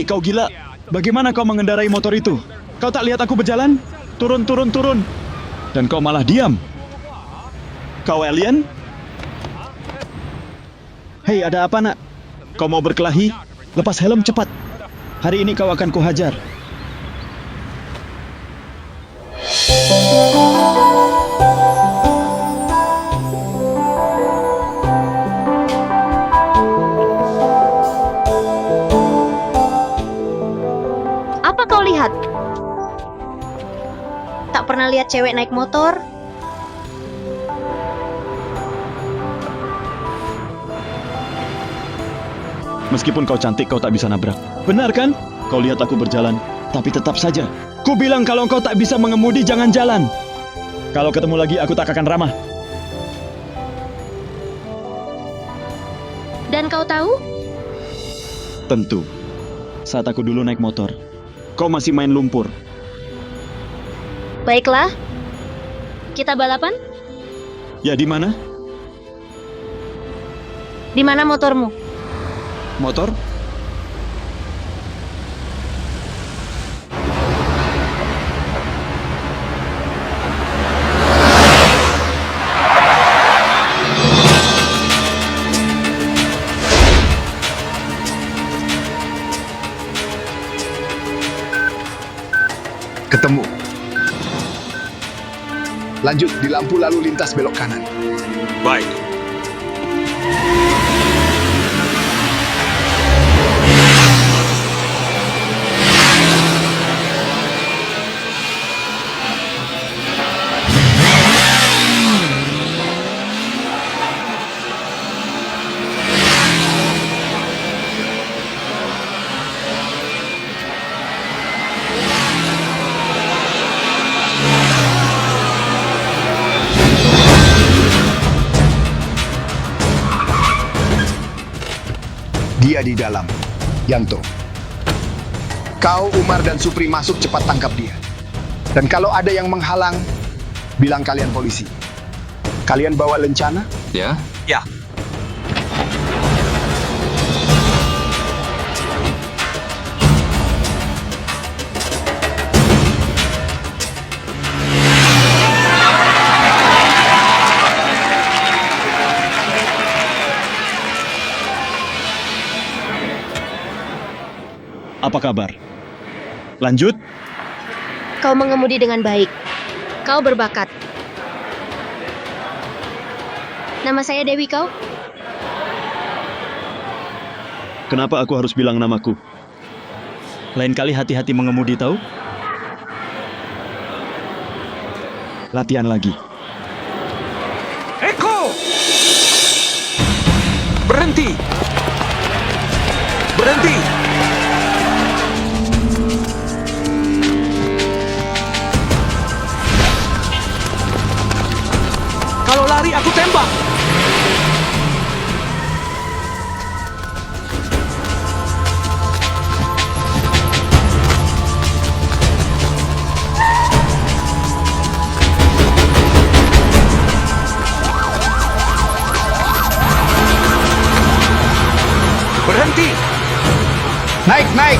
Hei, kau gila. Bagaimana kau mengendarai motor itu? Kau tak lihat aku berjalan? Turun, turun, turun. Dan kau malah diam. Kau alien? Hei, ada apa nak? Kau mau berkelahi? Lepas helm cepat. Hari ini kau akan kuhajar. Apa kau lihat? Tak pernah lihat cewek naik motor? Meskipun kau cantik, kau tak bisa nabrak. Benar kan? Kau lihat aku berjalan, tapi tetap saja. Ku bilang kalau kau tak bisa mengemudi, jangan jalan. Kalau ketemu lagi, aku tak akan ramah. Dan kau tahu? Tentu. Saat aku dulu naik motor, kau masih main lumpur. Baiklah. Kita balapan? Ya, di mana? Di mana motormu? Motor? Ketemu. Lanjut di lampu lalu lintas belok kanan. Baik. Dia di dalam. Yanto. Kau, Umar, dan Supri masuk cepat tangkap dia. Dan kalau ada yang menghalang, bilang kalian polisi. Kalian bawa lencana? Ya? Ya. Apa kabar? Lanjut. Kau mengemudi dengan baik. Kau berbakat. Nama saya Dewi, kau? Kenapa aku harus bilang namaku? Lain kali hati-hati mengemudi, tahu? Latihan lagi. Eko! Berhenti! Berhenti! Kalau lari, aku tembak! Berhenti! Naik, naik!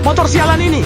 Motor sialan ini!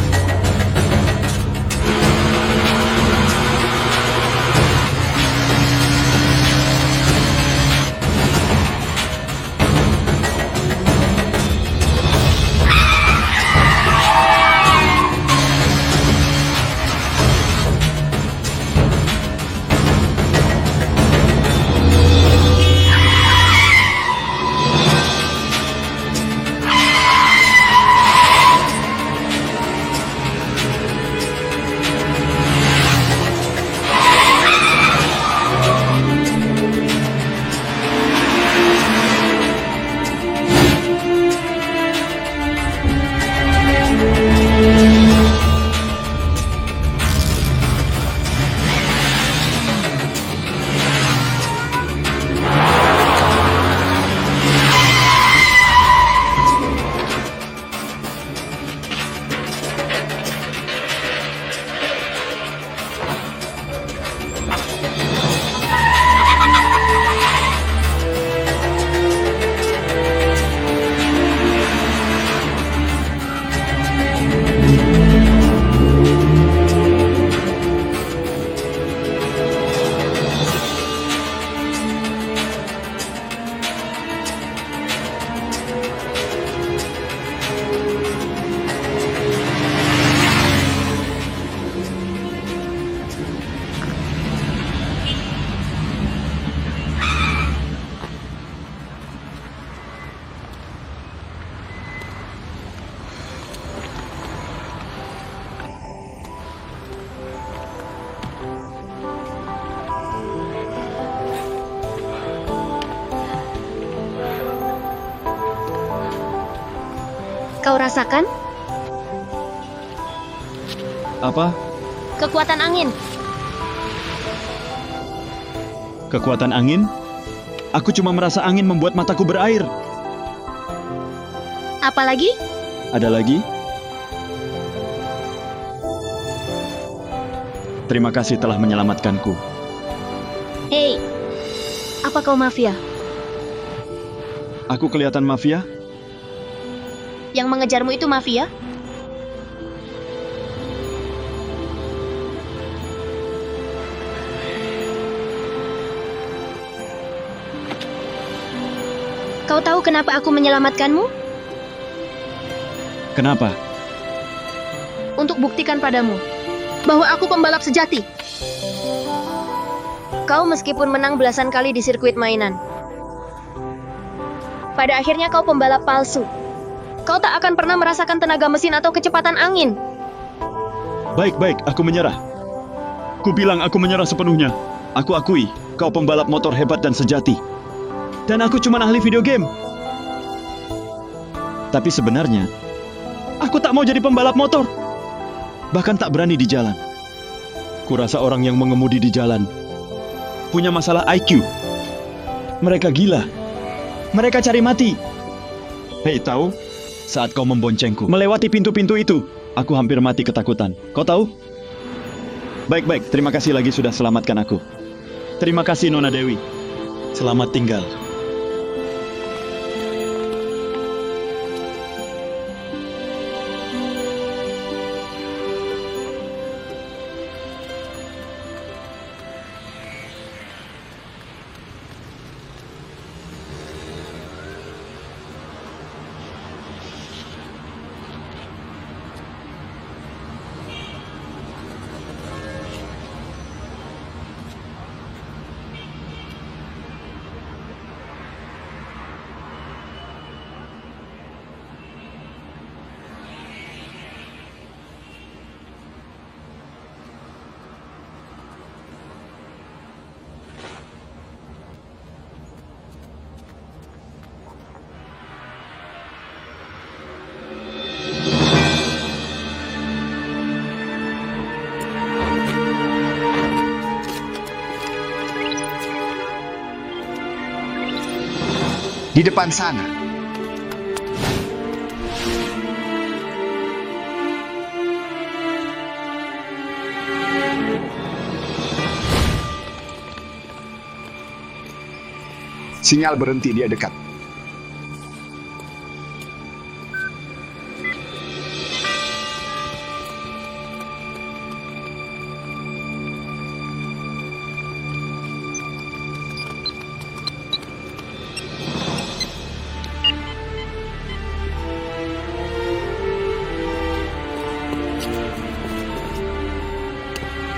Kau rasakan? Apa? Kekuatan angin. Kekuatan angin? Aku cuma merasa angin membuat mataku berair. Apalagi? Ada lagi? Terima kasih telah menyelamatkanku. Hei, apa kau mafia? Aku kelihatan mafia? Yang mengejarmu itu mafia? Kau tahu kenapa aku menyelamatkanmu? Kenapa? Untuk buktikan padamu bahwa aku pembalap sejati. Kau meskipun menang belasan kali di sirkuit mainan, pada akhirnya kau pembalap palsu. Kau tak akan pernah merasakan tenaga mesin atau kecepatan angin. Baik, aku menyerah. Ku bilang aku menyerah sepenuhnya. Aku akui, kau pembalap motor hebat dan sejati. Dan aku cuma ahli video game. Tapi sebenarnya, aku tak mau jadi pembalap motor. Bahkan tak berani di jalan. Kurasa orang yang mengemudi di jalan punya masalah IQ. Mereka gila. Mereka cari mati. Hei, tahu? Saat kau memboncengku melewati pintu-pintu itu, aku hampir mati ketakutan. Kau tahu? Baik, terima kasih lagi sudah selamatkan aku. Terima kasih, Nona Dewi. Selamat tinggal. Di depan sana. Sinyal berhenti, dia dekat.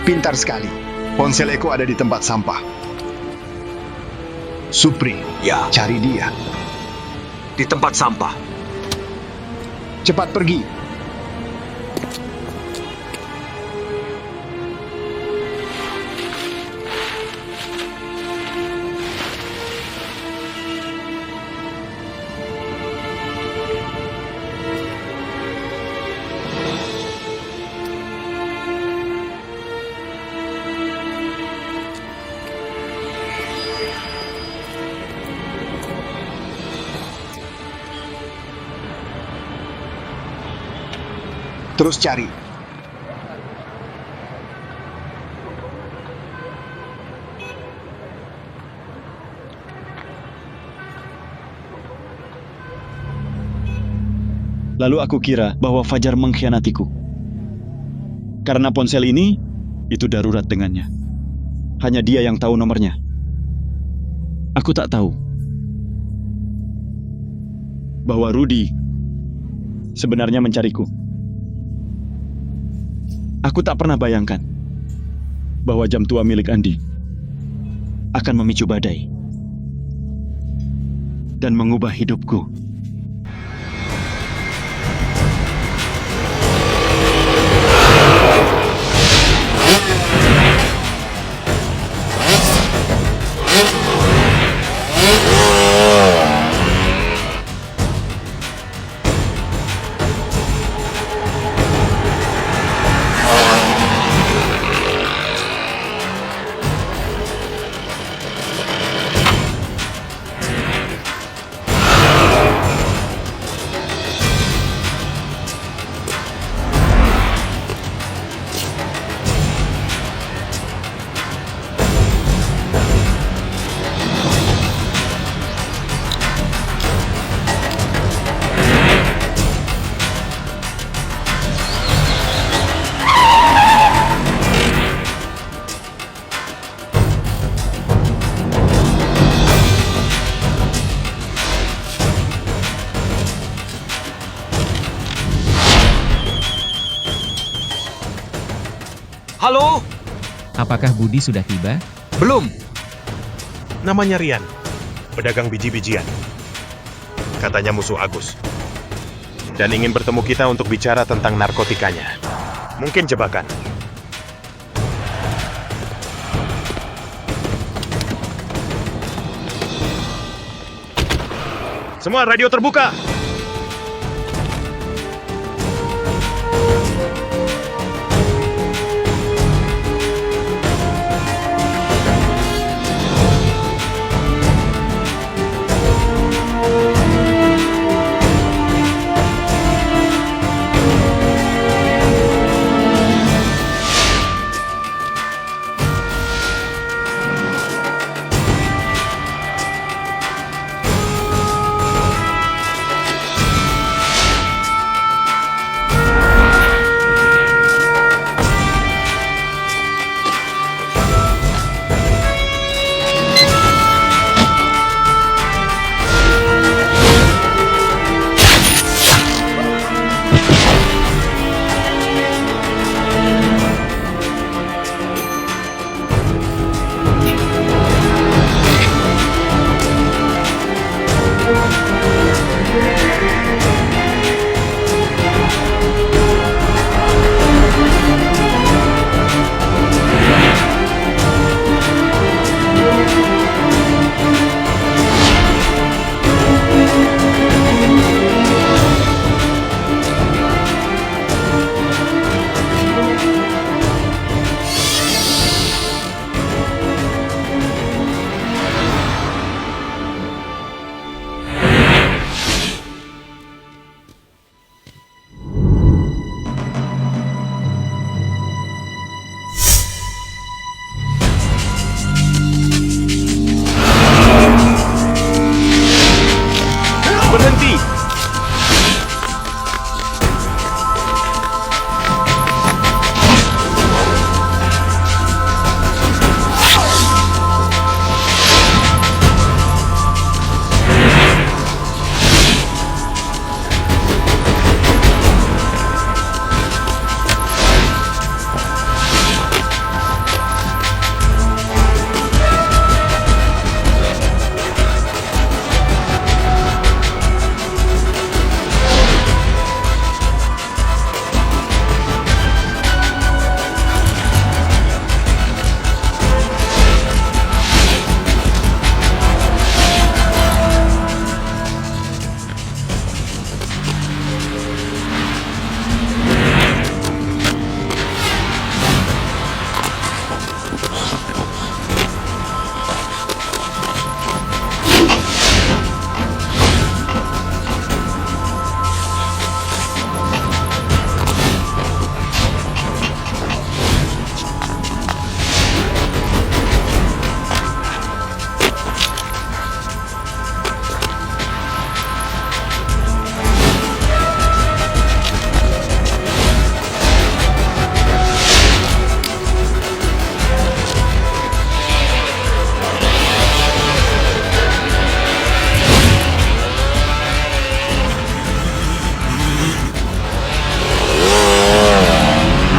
Pintar sekali. Ponsel Eko ada di tempat sampah. Supri, Ya, cari dia. di tempat sampah. Cepat pergi. Terus cari. Lalu aku kira bahwa Fajar mengkhianatiku. Karena ponsel ini, itu darurat dengannya. Hanya dia yang tahu nomornya. Aku tak tahu bahwa Rudy sebenarnya mencariku. Aku tak pernah bayangkan bahwa jam tua milik Andi akan memicu badai dan mengubah hidupku. Halo? Apakah Budi sudah tiba? Belum. Namanya Rian, pedagang biji-bijian. Katanya musuh Agus. Dan ingin bertemu kita untuk bicara tentang narkotikanya. Mungkin jebakan. Semua radio terbuka. Berhenti!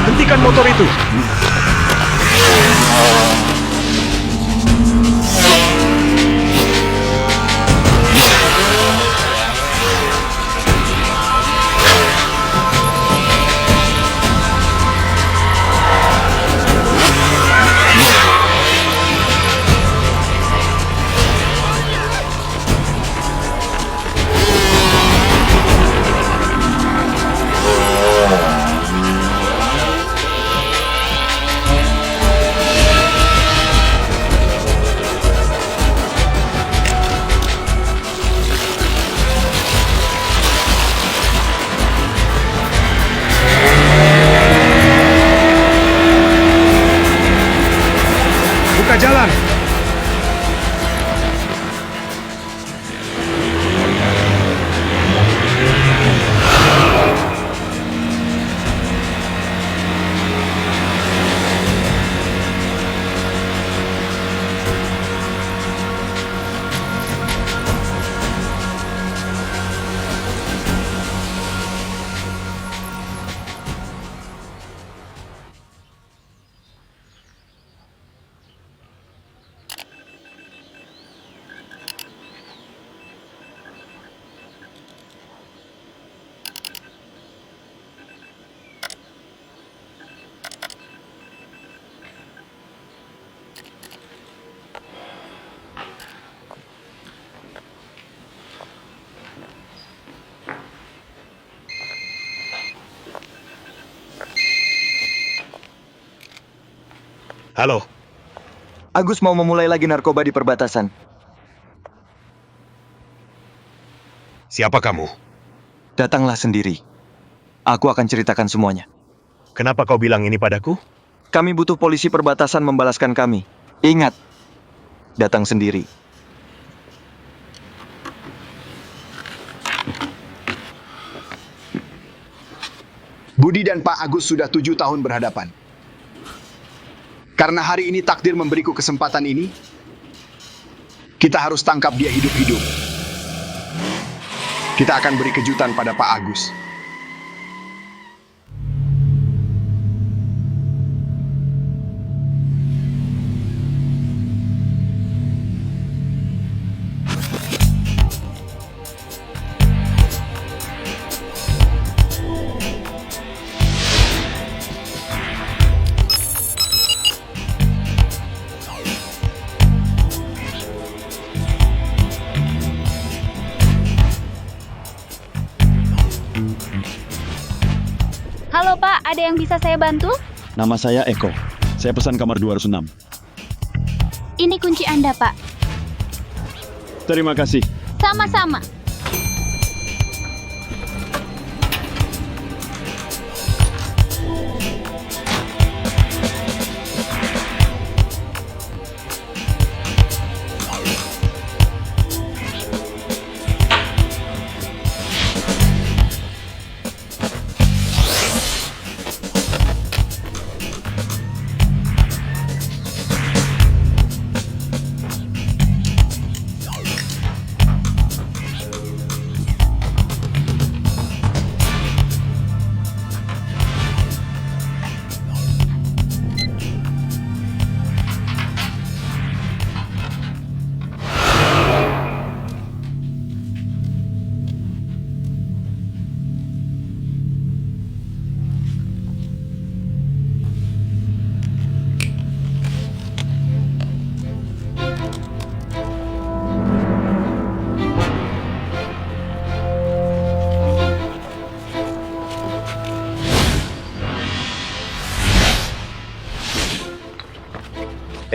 Hentikan motor itu! Halo, Agus mau memulai lagi narkoba di perbatasan. siapa kamu? Datanglah sendiri. Aku akan ceritakan semuanya. Kenapa kau bilang ini padaku? Kami butuh polisi perbatasan membalaskan kami. Ingat, datang sendiri. Budi dan Pak Agus sudah 7 tahun berhadapan. Karena hari ini takdir memberiku kesempatan ini, kita harus tangkap dia hidup-hidup. Kita akan beri kejutan pada Pak Agus. Halo Pak, ada yang bisa saya bantu? Nama saya Eko. Saya pesan kamar 206. Ini kunci Anda Pak. Terima kasih. Sama-sama.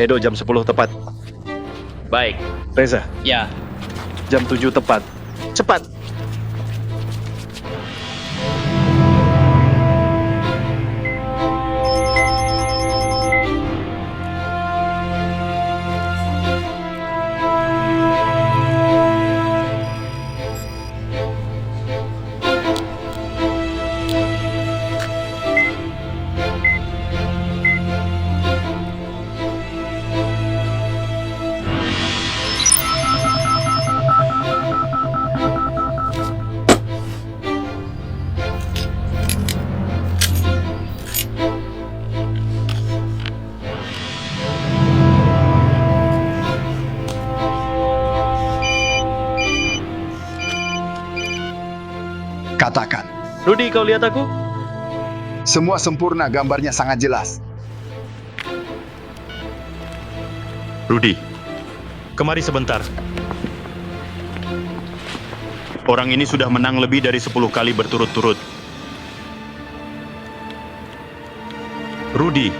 Edo jam 10 tepat. Baik, Reza, ya. jam 7 tepat. Cepat. Katakan, Rudi, kau lihat aku? semua sempurna, gambarnya sangat jelas. Rudi, kemari sebentar. Orang ini sudah menang lebih dari 10 kali berturut-turut. Rudi,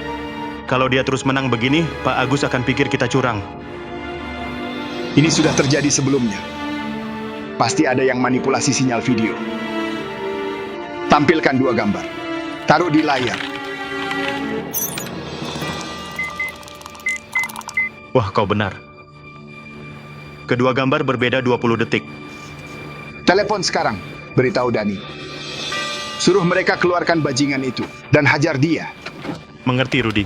kalau dia terus menang begini, Pak Agus akan pikir kita curang. Ini sudah terjadi sebelumnya. Pasti ada yang manipulasi sinyal video. Tampilkan 2 gambar. Taruh di layar. Wah, kau benar. Kedua gambar berbeda 20 detik. Telepon sekarang. Beritahu Dani. Suruh mereka keluarkan bajingan itu. Dan hajar dia. Mengerti, Rudi?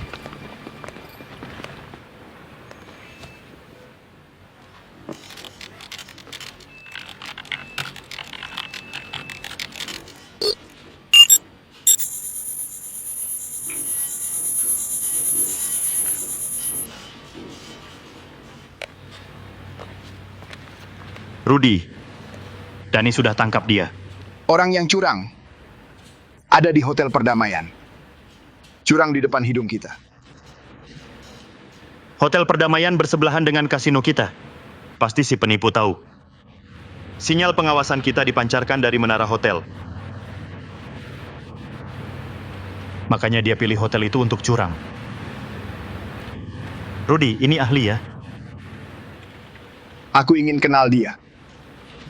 Rudi, Dani sudah tangkap dia. Orang yang curang ada di Hotel Perdamaian. Curang di depan hidung kita. Hotel Perdamaian bersebelahan dengan kasino kita. Pasti si penipu tahu. Sinyal pengawasan kita dipancarkan dari menara hotel. Makanya dia pilih hotel itu untuk curang. Rudy, ini ahli ya. Aku ingin kenal dia.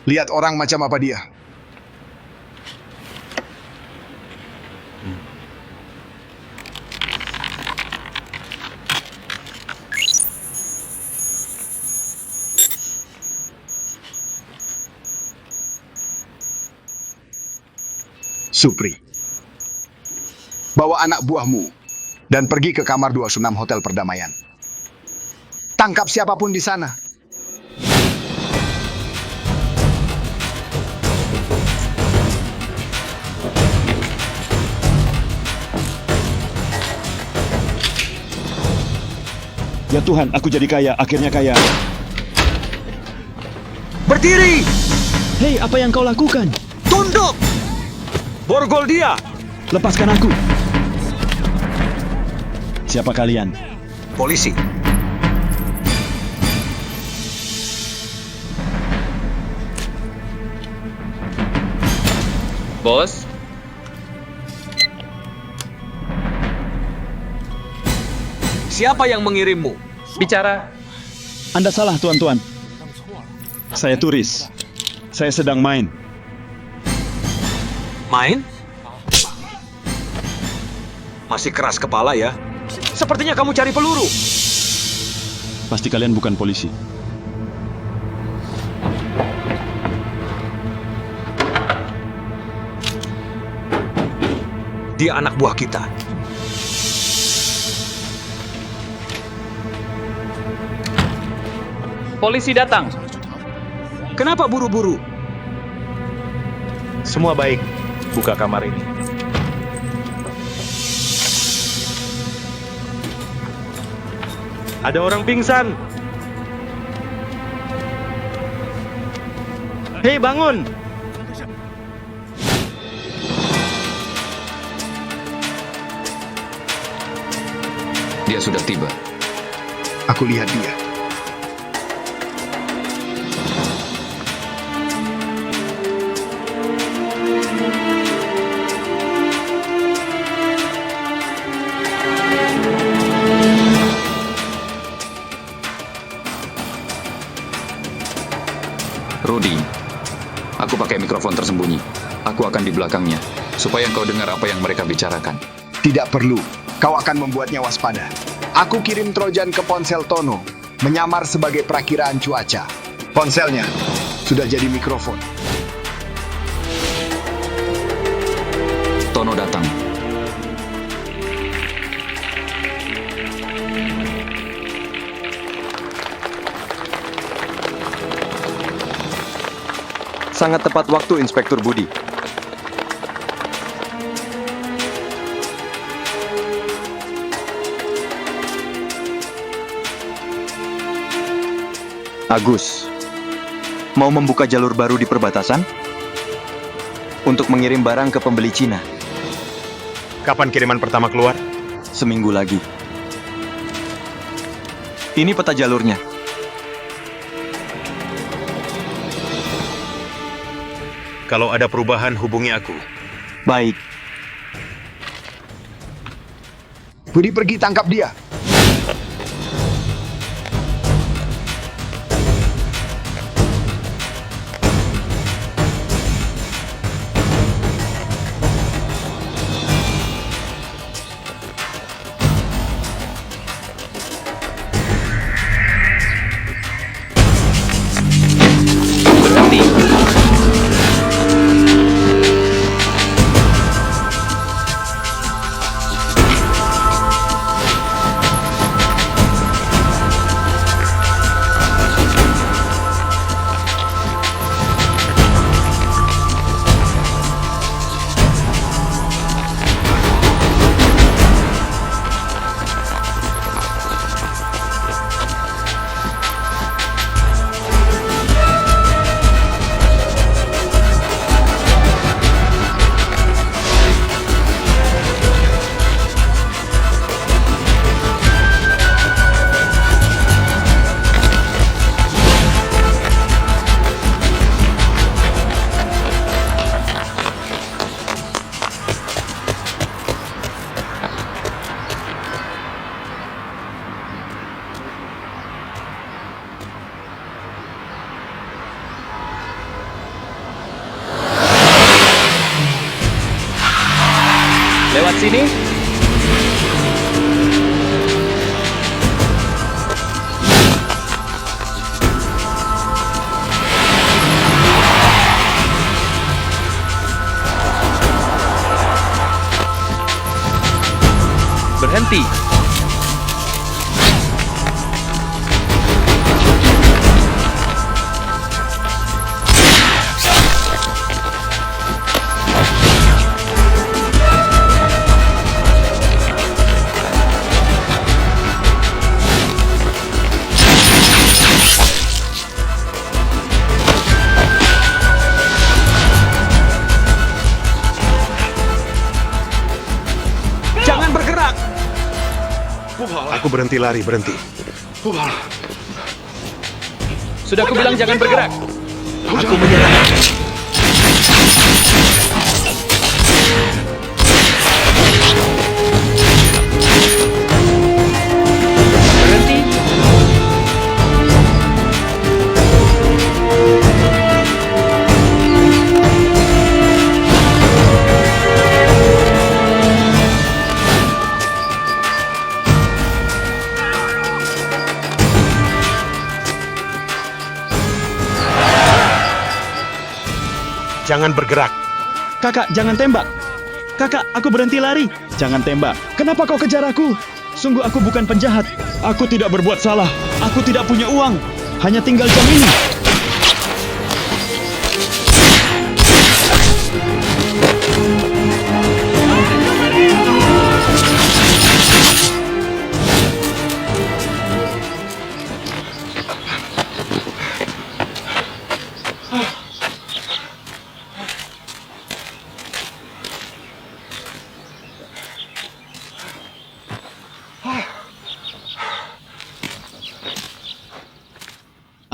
Lihat orang macam apa dia. Supri, bawa anak buahmu dan pergi ke kamar 206 Hotel Perdamaian. Tangkap siapapun di sana. Ya Tuhan, aku jadi kaya, akhirnya kaya. Berdiri! Hei, apa yang kau lakukan? Tunduk! Borgol dia! Lepaskan aku. Siapa kalian? Polisi. Bos, Siapa yang mengirimmu? bicara. Anda salah, tuan-tuan. Saya turis. Saya sedang main. Main? Masih keras kepala ya? Sepertinya kamu cari peluru. Pasti kalian bukan polisi. Dia anak buah kita. Polisi datang. Kenapa buru-buru? Semua baik. Buka kamar ini. Ada orang pingsan. Hei, bangun! Dia sudah tiba. Aku lihat dia. Rudy, aku pakai mikrofon tersembunyi. Aku akan di belakangnya, supaya kau dengar apa yang mereka bicarakan. Tidak perlu. Kau akan membuatnya waspada. Aku kirim Trojan ke ponsel Tono, menyamar sebagai perakiraan cuaca. Ponselnya sudah jadi mikrofon. Tono datang. Sangat tepat waktu, Inspektur Budi. Agus, mau membuka jalur baru di perbatasan? Untuk mengirim barang ke pembeli Cina. Kapan kiriman pertama keluar? Seminggu lagi. Ini peta jalurnya. Kalau ada perubahan, hubungi aku. Baik. Budi, pergi tangkap dia. Berhenti. Lewat sini. Berhenti. Jangan bergerak! Aku berhenti lari, berhenti. Sudah aku bilang jangan bergerak. Aku menyerah. Berhenti. Jangan bergerak. Kakak, jangan tembak. Kakak, aku berhenti lari. Jangan tembak. Kenapa kau kejar aku? Sungguh aku bukan penjahat. Aku tidak berbuat salah. Aku tidak punya uang. Hanya tinggal jam ini.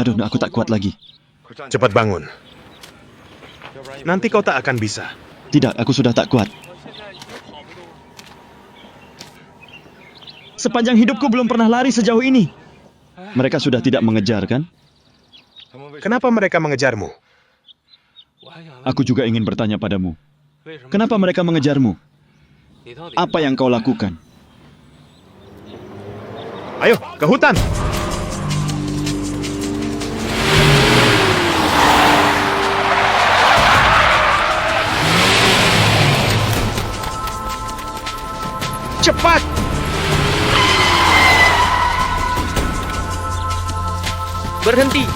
Aduh, aku tak kuat lagi. Cepat bangun. Nanti kau tak akan bisa. Tidak, aku sudah tak kuat. Sepanjang hidupku belum pernah lari sejauh ini. Mereka sudah tidak mengejar, kan? Kenapa mereka mengejarmu? Aku juga ingin bertanya padamu. Kenapa mereka mengejarmu? Apa yang kau lakukan? Ayo, ke hutan! Cepat! Berhenti.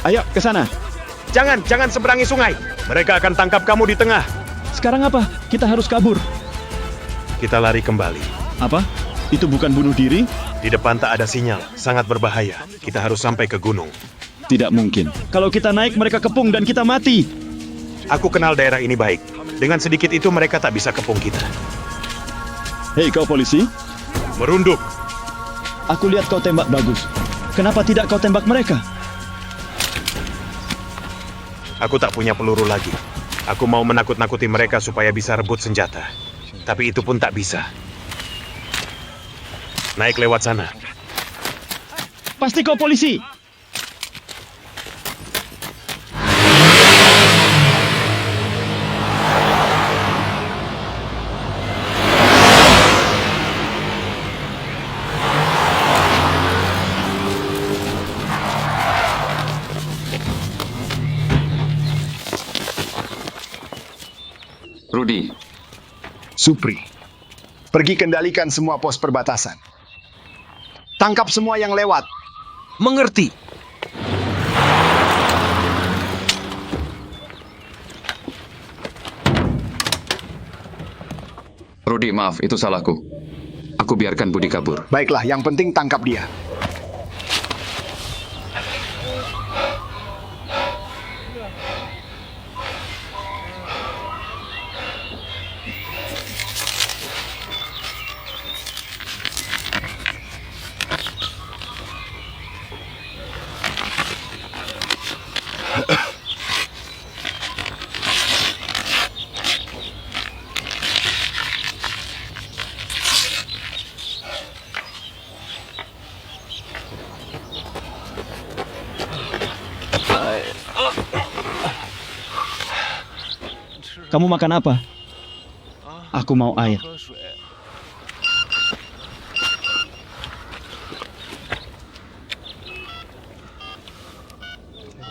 Ayo, ke sana. Jangan seberangi sungai. Mereka akan tangkap kamu di tengah. Sekarang apa? Kita harus kabur. Kita lari kembali. Apa? Itu bukan bunuh diri? Di depan tak ada sinyal, sangat berbahaya. Kita harus sampai ke gunung. Tidak mungkin. Kalau kita naik, mereka kepung dan kita mati. Aku kenal daerah ini baik. Dengan sedikit itu mereka tak bisa kepung kita. Hei, kau polisi. Merunduk. Aku lihat kau tembak bagus. Kenapa tidak kau tembak mereka? Aku tak punya peluru lagi. Aku mau menakut-nakuti mereka supaya bisa rebut senjata. Tapi itu pun tak bisa. Naik lewat sana. Pasti kau polisi. Rudy, Supri, pergi kendalikan semua pos perbatasan. Tangkap semua yang lewat. Mengerti. Rudy, maaf, itu salahku. Aku biarkan Budi kabur. Baiklah, yang penting tangkap dia. Kamu makan apa? Aku mau air.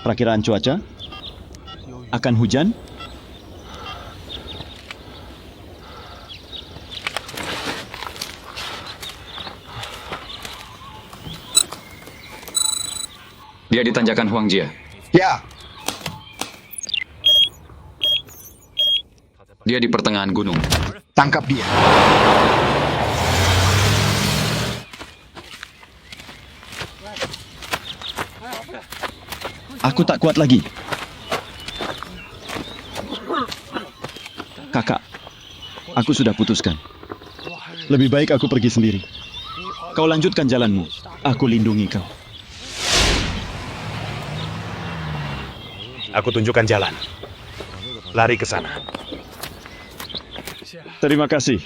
Perakiraan cuaca? Akan hujan? Dia di tanjakan Huangjie. Ya, Dia di pertengahan gunung. tangkap dia. Aku tak kuat lagi. Kakak, aku sudah putuskan. Lebih baik aku pergi sendiri. Kau lanjutkan jalanmu. Aku lindungi kau. Aku tunjukkan jalan. Lari ke sana. Terima kasih.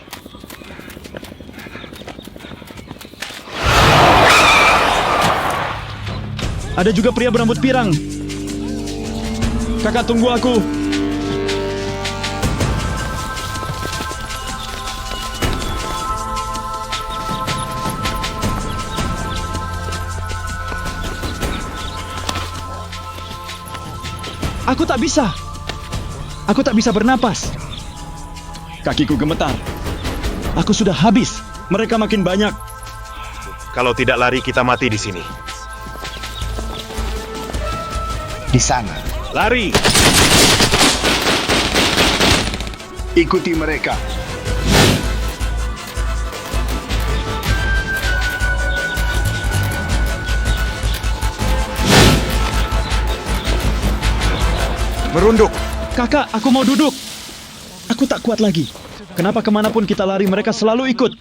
Ada juga pria berambut pirang. Kakak, tunggu aku. Aku tak bisa. Aku tak bisa bernapas. Kakiku gemetar. Aku sudah habis. Mereka makin banyak. Kalau tidak lari, kita mati di sini. Di sana. Lari! Ikuti mereka. Merunduk! Kakak, aku mau duduk. Aku tak kuat lagi. Kenapa kemanapun kita lari, mereka selalu ikut.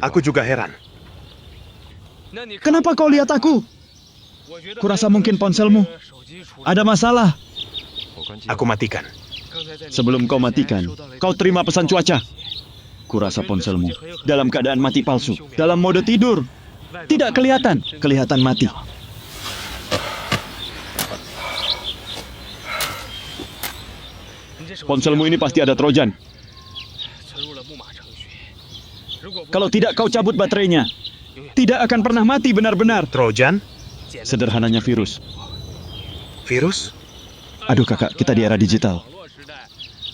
Aku juga heran. Kenapa kau lihat aku? Kurasa mungkin ponselmu ada masalah. Aku matikan. Sebelum kau matikan, kau terima pesan cuaca. Kurasa ponselmu dalam keadaan mati palsu, dalam mode tidur. Tidak kelihatan, kelihatan mati. Ponselmu ini pasti ada trojan. Kalau tidak kau cabut baterainya, tidak akan pernah mati benar-benar. Trojan? Sederhananya virus. Virus? Aduh kakak, kita di era digital.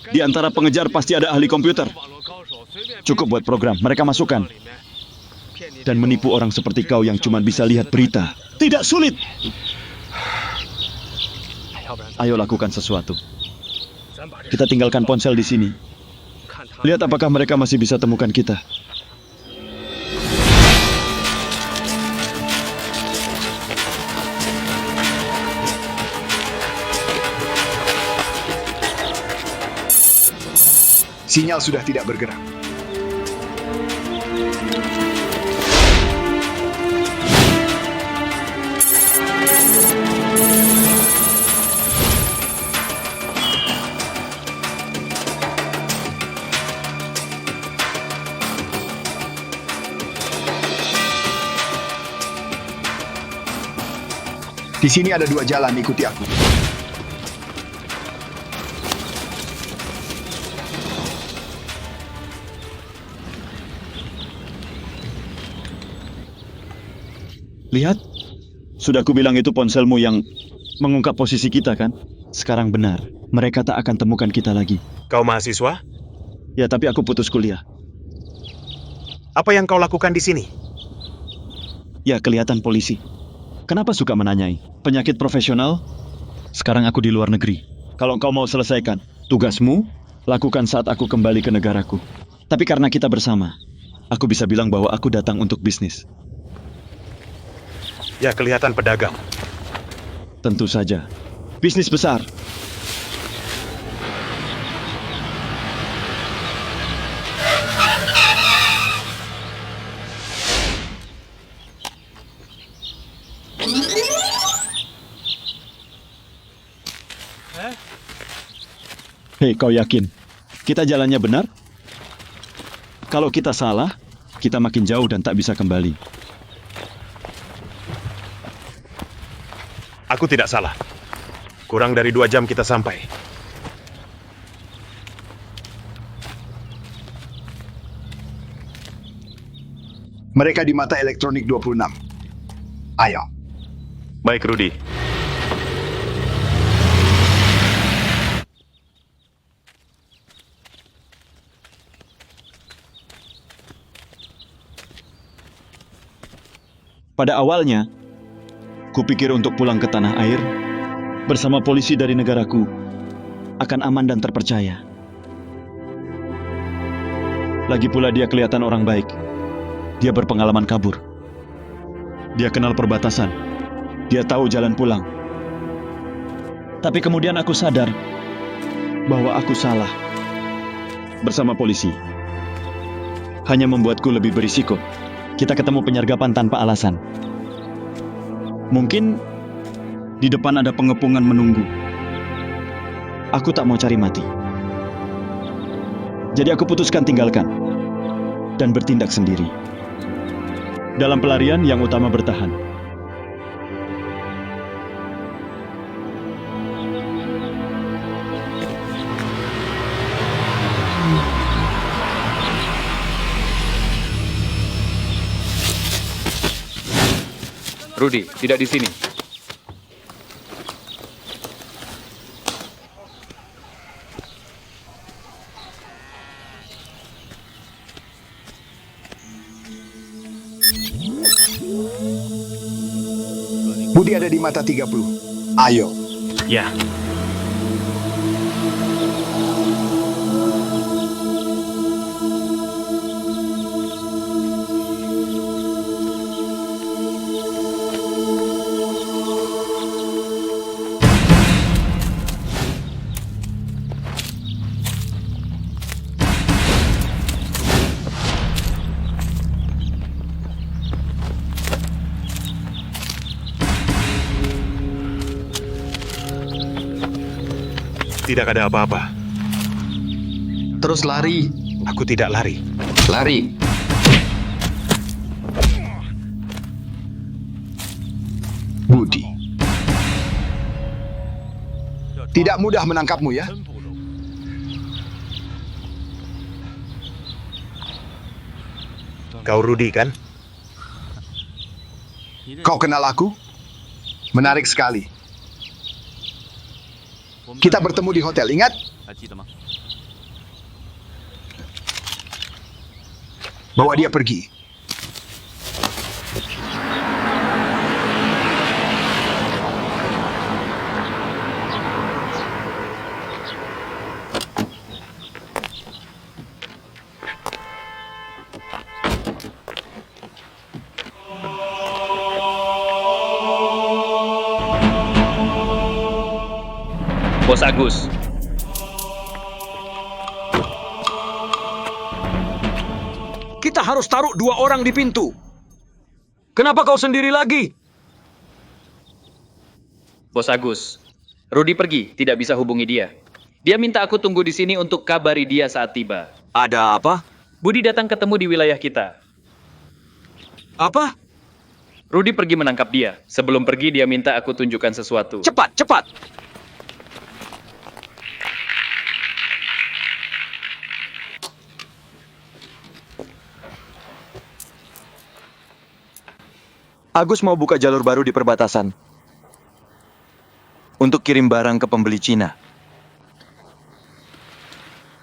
Di antara pengejar pasti ada ahli komputer. Cukup buat program, mereka masukkan. Dan menipu orang seperti kau yang cuma bisa lihat berita. Tidak sulit. Ayo lakukan sesuatu. Kita tinggalkan ponsel di sini. Lihat apakah mereka masih bisa temukan kita. Sinyal sudah tidak bergerak. Di sini ada 2 jalan, ikuti aku. Lihat, sudah kubilang itu ponselmu yang mengungkap posisi kita kan? Sekarang benar, mereka tak akan temukan kita lagi. Kau mahasiswa? Ya, tapi aku putus kuliah. Apa yang kau lakukan di sini? Ya, kelihatan polisi. Kenapa suka menanyai? Penyakit profesional? Sekarang aku di luar negeri. Kalau kau mau selesaikan tugasmu, lakukan saat aku kembali ke negaraku. Tapi karena kita bersama, aku bisa bilang bahwa aku datang untuk bisnis. Ya, kelihatan pedagang. Tentu saja. Bisnis besar. Hei, kau yakin kita jalannya benar? Kalau kita salah, kita makin jauh dan tak bisa kembali. Aku tidak salah. Kurang dari 2 jam kita sampai. Mereka di mata elektronik 26. Ayo. Baik, Rudy. Pada awalnya, kupikir untuk pulang ke tanah air bersama polisi dari negaraku akan aman dan terpercaya. Lagi pula dia kelihatan orang baik. Dia berpengalaman kabur. Dia kenal perbatasan. Dia tahu jalan pulang. Tapi kemudian aku sadar bahwa aku salah. Bersama polisi hanya membuatku lebih berisiko. Kita ketemu penyergapan tanpa alasan. Mungkin di depan ada pengepungan menunggu. Aku tak mau cari mati. Jadi aku putuskan tinggalkan dan bertindak sendiri. Dalam pelarian yang utama bertahan. Rudy, tidak di sini. Budi ada di mata 30. Ayo. Ya. Tidak ada apa-apa. Terus lari. Aku tidak lari. Lari. Budi. Tidak mudah menangkapmu ya. Kau Rudy, kan? Kau kenal aku? Menarik sekali. Kita bertemu di hotel, ingat? Bawa dia pergi. Bos Agus. Kita harus taruh 2 orang di pintu. Kenapa kau sendiri lagi? Bos Agus. Rudy pergi, tidak bisa hubungi dia. Dia minta aku tunggu di sini untuk kabari dia saat tiba. Ada apa? Budi datang ketemu di wilayah kita. Apa? Rudy pergi menangkap dia. Sebelum pergi, dia minta aku tunjukkan sesuatu. Cepat, cepat. Agus mau buka jalur baru di perbatasan. Untuk kirim barang ke pembeli Cina.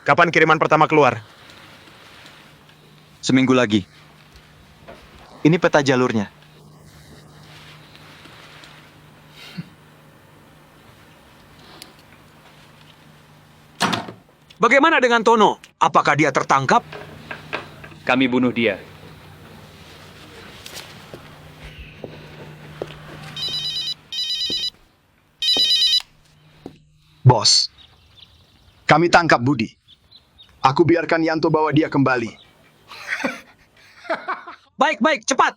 Kapan kiriman pertama keluar? Seminggu lagi. Ini peta jalurnya. Bagaimana dengan Tono? Apakah dia tertangkap? Kami bunuh dia. Bos, kami tangkap Budi. Aku biarkan Yanto bawa dia kembali. Baik, baik, cepat.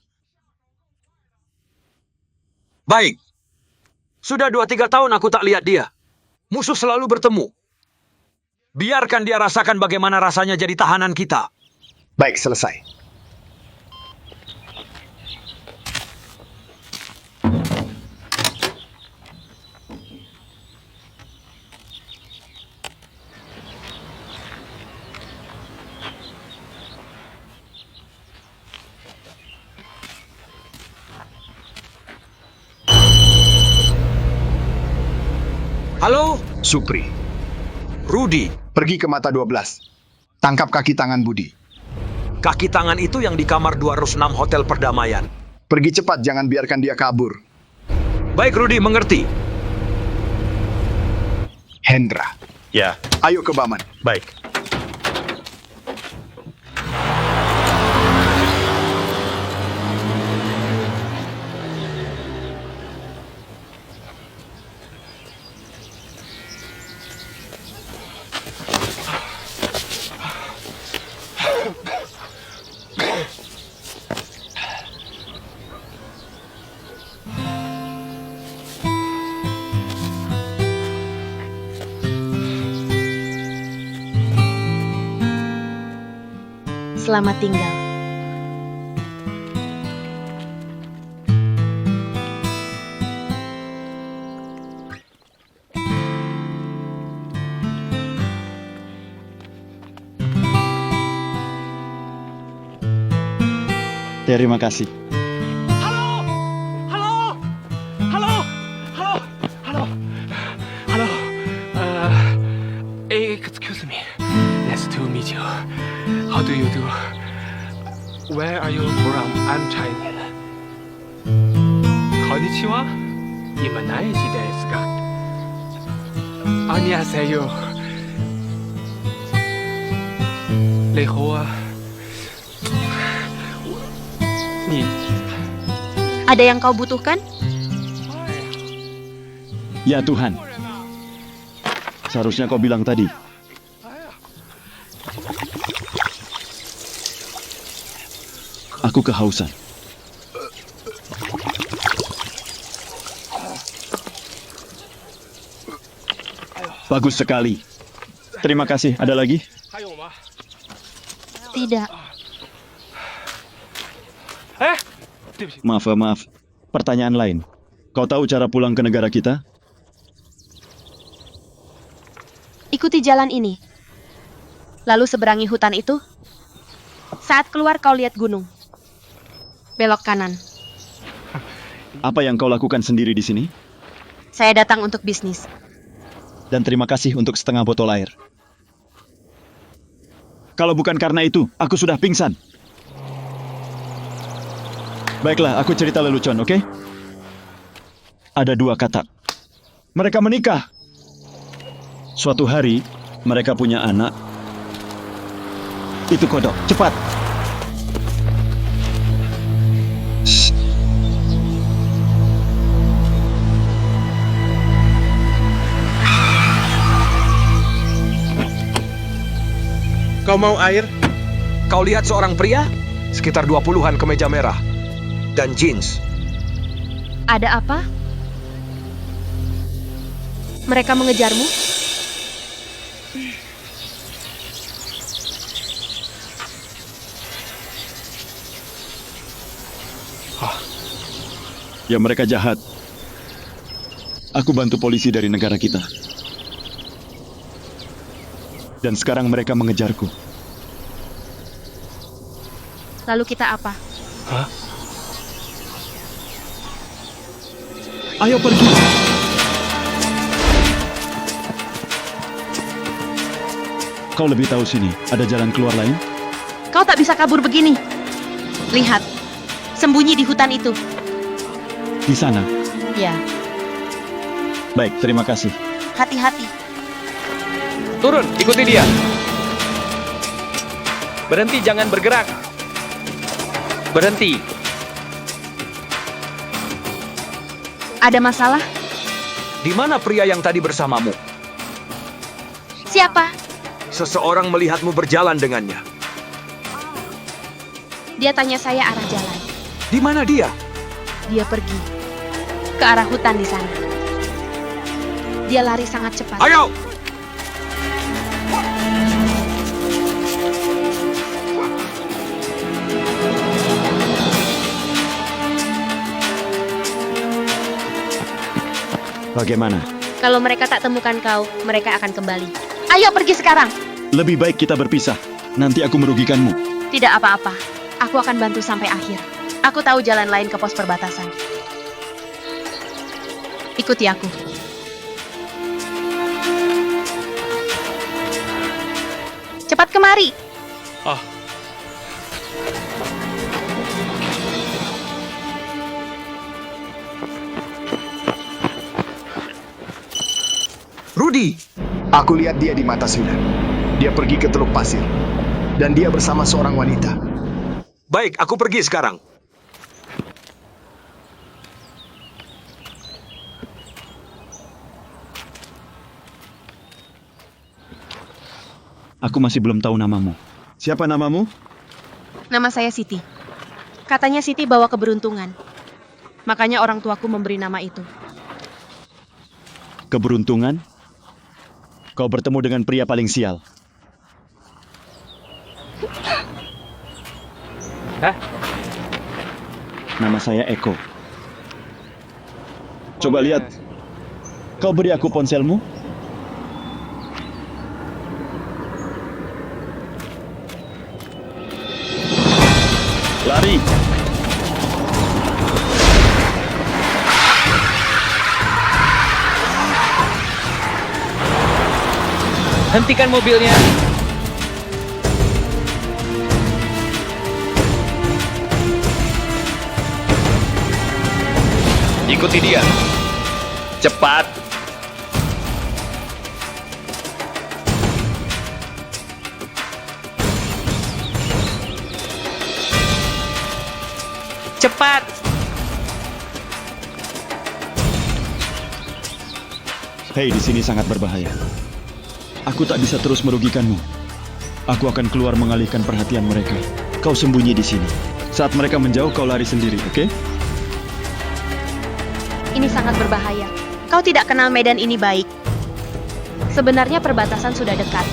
Baik. Sudah 2-3 tahun aku tak lihat dia. Musuh selalu bertemu. Biarkan dia rasakan bagaimana rasanya jadi tahanan kita. Baik, selesai. Supri, Rudy, pergi ke mata 12. Tangkap kaki tangan Budi. kaki tangan itu yang di kamar 206 Hotel Perdamaian. Pergi cepat, jangan biarkan dia kabur. Baik, Rudy, mengerti. Hendra, Ya, ayo ke Baman. baik. Selamat tinggal. Terima kasih. Excuse me. Nice to meet you. How do you do? Where are you from? I'm Chinese. konnichiwa.今何時ですか? 안녕하세요. 你好啊. Ada yang kau butuhkan? Ya Tuhan. Seharusnya kau bilang tadi. Aku kehausan. Bagus sekali. Terima kasih. Ada lagi? Tidak. Maaf. Pertanyaan lain. Kau tahu cara pulang ke negara kita? Ikuti jalan ini. Lalu seberangi hutan itu. Saat keluar kau lihat gunung. Belok kanan. Apa yang kau lakukan sendiri di sini? Saya datang untuk bisnis. Dan terima kasih untuk setengah botol air. Kalau bukan karena itu, aku sudah pingsan. Baiklah, aku cerita lelucon, oke? Ada dua katak. Mereka menikah. Suatu hari, mereka punya anak. Itu kodok. Cepat! Kau mau air? Kau lihat seorang pria? Sekitar 20-an kemeja merah. Dan jeans. Ada apa? Mereka mengejarmu? Ya, mereka jahat. Aku bantu polisi dari negara kita. Dan sekarang mereka mengejarku. Lalu kita apa? Ayo pergi! Kau lebih tahu sini. Ada jalan keluar lain? Kau tak bisa kabur begini. Lihat. Sembunyi di hutan itu. Di sana. Ya, Baik, terima kasih. hati-hati. Turun, ikuti dia. Berhenti, jangan bergerak. Berhenti. Ada masalah? Di mana pria yang tadi bersamamu? Siapa? Seseorang melihatmu berjalan dengannya. Dia tanya saya arah jalan. Di mana dia? Dia pergi ke arah hutan di sana. Dia lari sangat cepat. Ayo! Bagaimana? Kalau mereka tak temukan kau, mereka akan kembali. Ayo pergi sekarang. Lebih baik kita berpisah. Nanti aku merugikanmu. Tidak apa-apa. Aku akan bantu sampai akhir. Aku tahu jalan lain ke pos perbatasan. Ikuti aku. Cepat kemari. Ah, Rudy! Aku lihat dia di mata Sudan. Dia pergi ke Teluk Pasir. Dan dia bersama seorang wanita. Baik, aku pergi sekarang. Aku masih belum tahu namamu. Siapa namamu? Nama saya Siti. Katanya Siti bawa keberuntungan. Makanya orang tuaku memberi nama itu. Keberuntungan? Kau bertemu dengan pria paling sial. Hah? Nama saya Eko. Coba lihat. Kau beri aku ponselmu? Lari! Hentikan mobilnya. Ikuti dia. Cepat. Cepat. Hei, di sini sangat berbahaya. Aku tak bisa terus merugikanmu. Aku akan keluar mengalihkan perhatian mereka. Kau sembunyi di sini. Saat mereka menjauh, kau lari sendiri, oke? Ini sangat berbahaya. Kau tidak kenal medan ini baik. Sebenarnya perbatasan sudah dekat.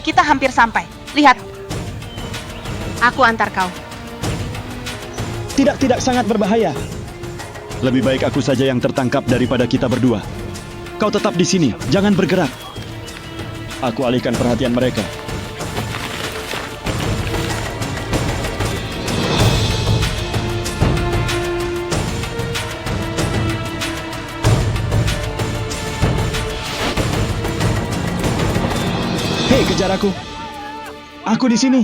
Kita hampir sampai. Lihat. Aku antar kau. Tidak, sangat berbahaya. Lebih baik aku saja yang tertangkap daripada kita berdua. Kau tetap di sini, jangan bergerak. Aku alihkan perhatian mereka. Hei, kejar aku. Aku di sini.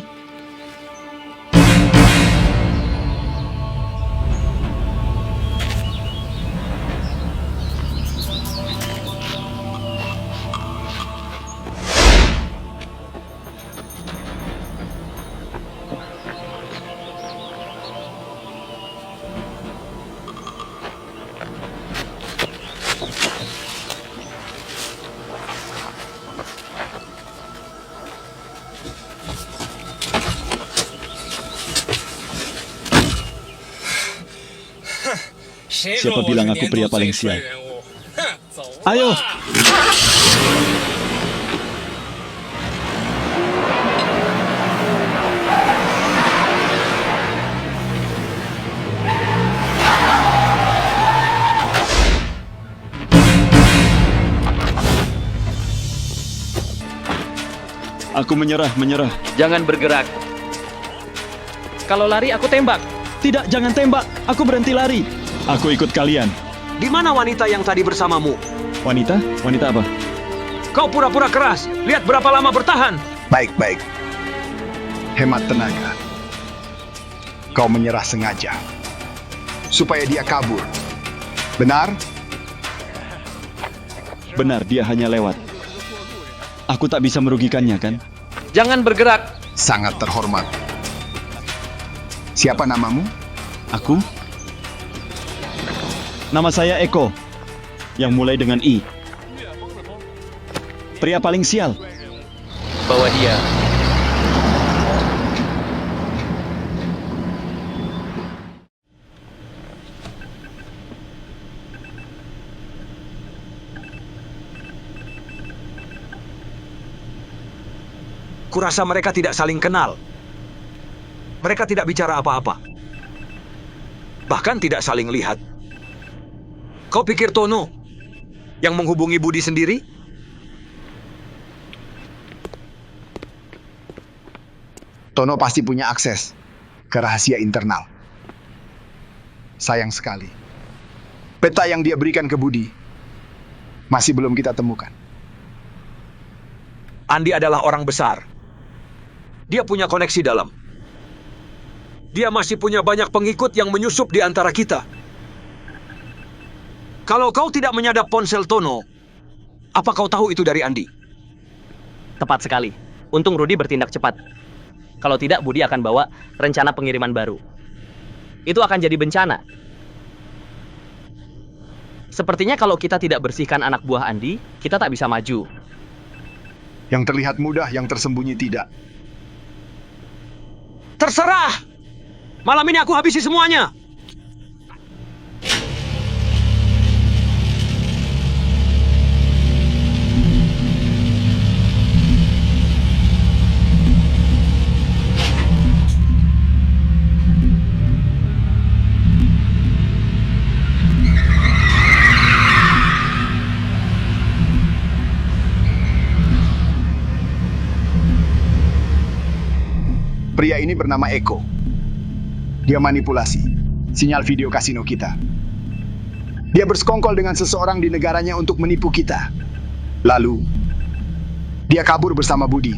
Siapa bilang aku pria paling sial? Ayo! Aku menyerah. Jangan bergerak. Kalau lari, aku tembak. Tidak, jangan tembak. Aku berhenti lari. Aku ikut kalian. Di mana wanita yang tadi bersamamu? Wanita? Wanita apa? Kau pura-pura keras. Lihat berapa lama bertahan. Baik. Hemat tenaga. Kau menyerah sengaja. Supaya dia kabur. Benar? Benar, dia hanya lewat. Aku tak bisa merugikannya, kan? Jangan bergerak. Sangat terhormat. Siapa namamu? Aku? Nama saya Eko, yang mulai dengan I. Pria paling sial. Bawa dia. Kurasa mereka tidak saling kenal. Mereka tidak bicara apa-apa. Bahkan tidak saling lihat. Kau pikir Tono yang menghubungi Budi sendiri? Tono pasti punya akses ke rahasia internal. Sayang sekali. Peta yang dia berikan ke Budi masih belum kita temukan. Andi adalah orang besar. Dia punya koneksi dalam. Dia masih punya banyak pengikut yang menyusup di antara kita. Kalau kau tidak menyadap ponsel Tono, apa kau tahu itu dari Andi? Tepat sekali. Untung Rudy bertindak cepat. Kalau tidak, Budi akan bawa rencana pengiriman baru. Itu akan jadi bencana. Sepertinya kalau kita tidak bersihkan anak buah Andi, kita tak bisa maju. Yang terlihat mudah, yang tersembunyi tidak. Terserah! Malam ini aku habisi semuanya! Pria ini bernama Eko. Dia manipulasi sinyal video kasino kita. Dia bersekongkol dengan seseorang di negaranya untuk menipu kita. Lalu, dia kabur bersama Budi.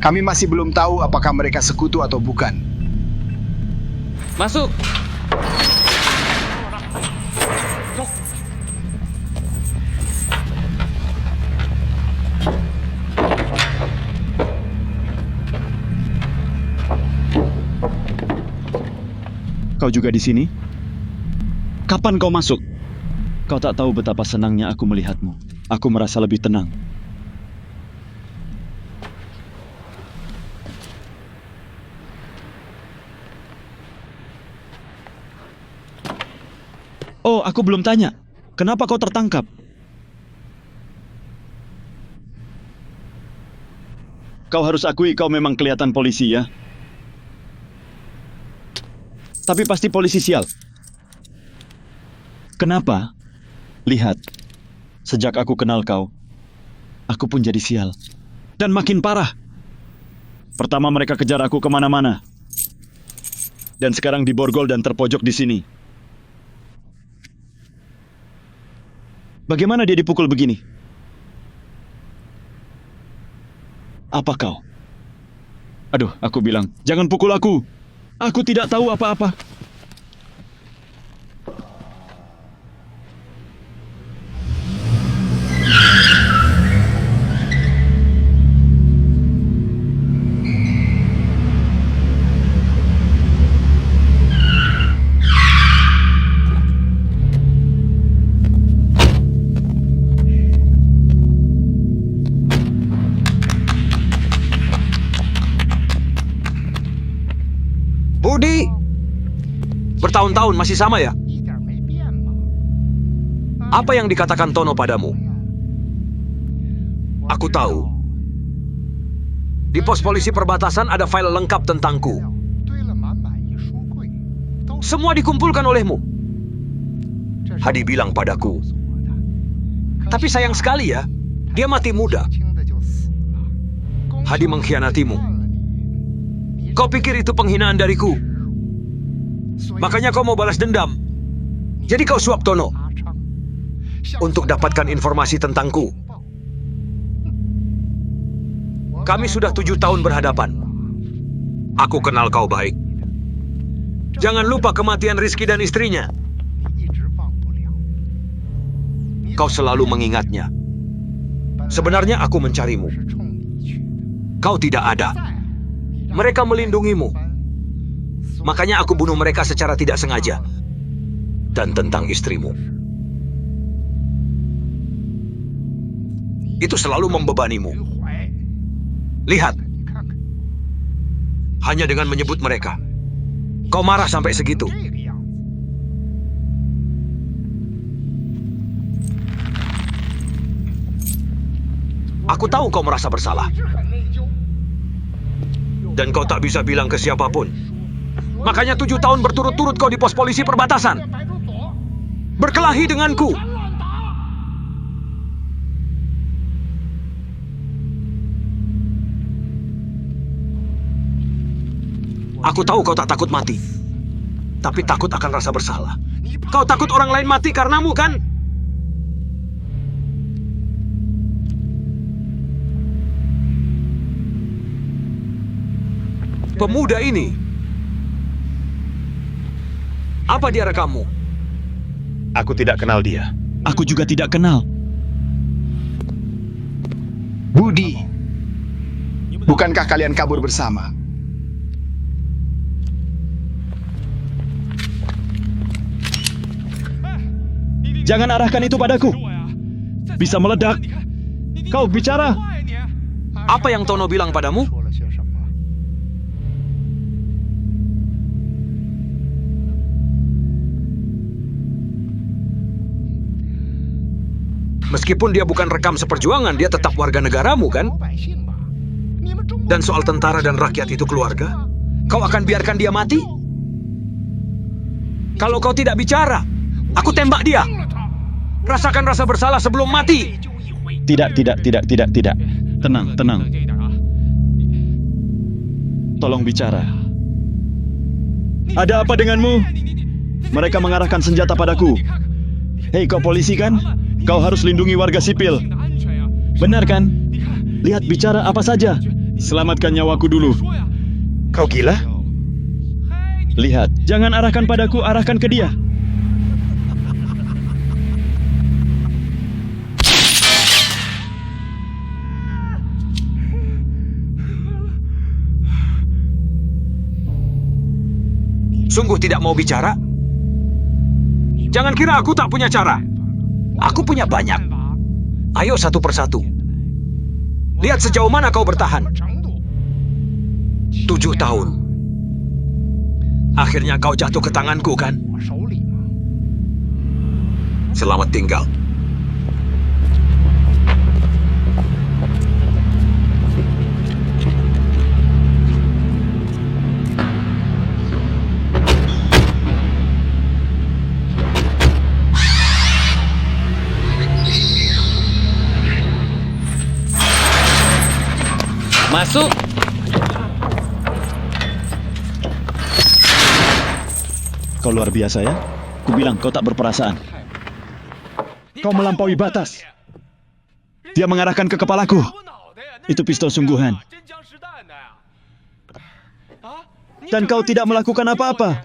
Kami masih belum tahu apakah mereka sekutu atau bukan. Masuk! Kau juga di sini? Kapan kau masuk? Kau tak tahu betapa senangnya aku melihatmu. Aku merasa lebih tenang. Oh, aku belum tanya. Kenapa kau tertangkap? Kau harus akui kau memang kelihatan polisi, ya? Tapi pasti polisi sial. Kenapa? Lihat, sejak aku kenal kau, aku pun jadi sial. Dan makin parah. Pertama mereka kejar aku kemana-mana. Dan sekarang diborgol dan terpojok di sini. Bagaimana dia dipukul begini? Apa kau? Aduh, aku bilang, jangan pukul aku. Aku tidak tahu apa-apa. Budi! Bertahun-tahun masih sama ya? Apa yang dikatakan Tono padamu? Aku tahu. Di pos polisi perbatasan ada file lengkap tentangku. Semua dikumpulkan olehmu. Hadi bilang padaku. Tapi sayang sekali ya, dia mati muda. Hadi mengkhianatimu. Kau pikir itu penghinaan dariku? Makanya kau mau balas dendam. Jadi kau suap Tono untuk dapatkan informasi tentangku. Kami sudah 7 tahun berhadapan. Aku kenal kau baik. Jangan lupa kematian Rizky dan istrinya. Kau selalu mengingatnya. Sebenarnya aku mencarimu. Kau tidak ada. Mereka melindungimu. Makanya aku bunuh mereka secara tidak sengaja. Dan tentang istrimu. Itu selalu membebanimu. Lihat. Hanya dengan menyebut mereka. Kau marah sampai segitu. Aku tahu kau merasa bersalah. Dan kau tak bisa bilang ke siapapun. Makanya 7 tahun berturut-turut kau di pos polisi perbatasan. Berkelahi denganku. Aku tahu kau tak takut mati. Tapi takut akan rasa bersalah. Kau takut orang lain mati karenamu, kan? Pemuda ini. Apa dia rekammu? Aku tidak kenal dia. Aku juga tidak kenal. Budi, bukankah kalian kabur bersama? Jangan arahkan itu padaku. Bisa meledak. Kau bicara. Apa yang Tono bilang padamu? Meskipun dia bukan rekam seperjuangan, dia tetap warga negaramu, kan? Dan soal tentara dan rakyat itu keluarga, kau akan biarkan dia mati? Kalau kau tidak bicara, aku tembak dia. Rasakan rasa bersalah sebelum mati. Tidak. Tenang. Tolong bicara. Ada apa denganmu? Mereka mengarahkan senjata padaku. Hei, kau polisi kan? Kau harus lindungi warga sipil. Benar kan? Lihat, bicara apa saja. Selamatkan nyawaku dulu. Kau gila? Lihat, jangan arahkan padaku, arahkan ke dia. Sungguh tidak mau bicara? Jangan kira aku tak punya cara. Aku punya banyak. Ayo satu persatu. Lihat sejauh mana kau bertahan. 7 tahun. Akhirnya kau jatuh ke tanganku, kan? Selamat tinggal. Masuk. Kau luar biasa ya. Kubilang kau tak berperasaan. Kau melampaui batas. Dia mengarahkan ke kepalaku. Itu pistol sungguhan. Dan kau tidak melakukan apa-apa.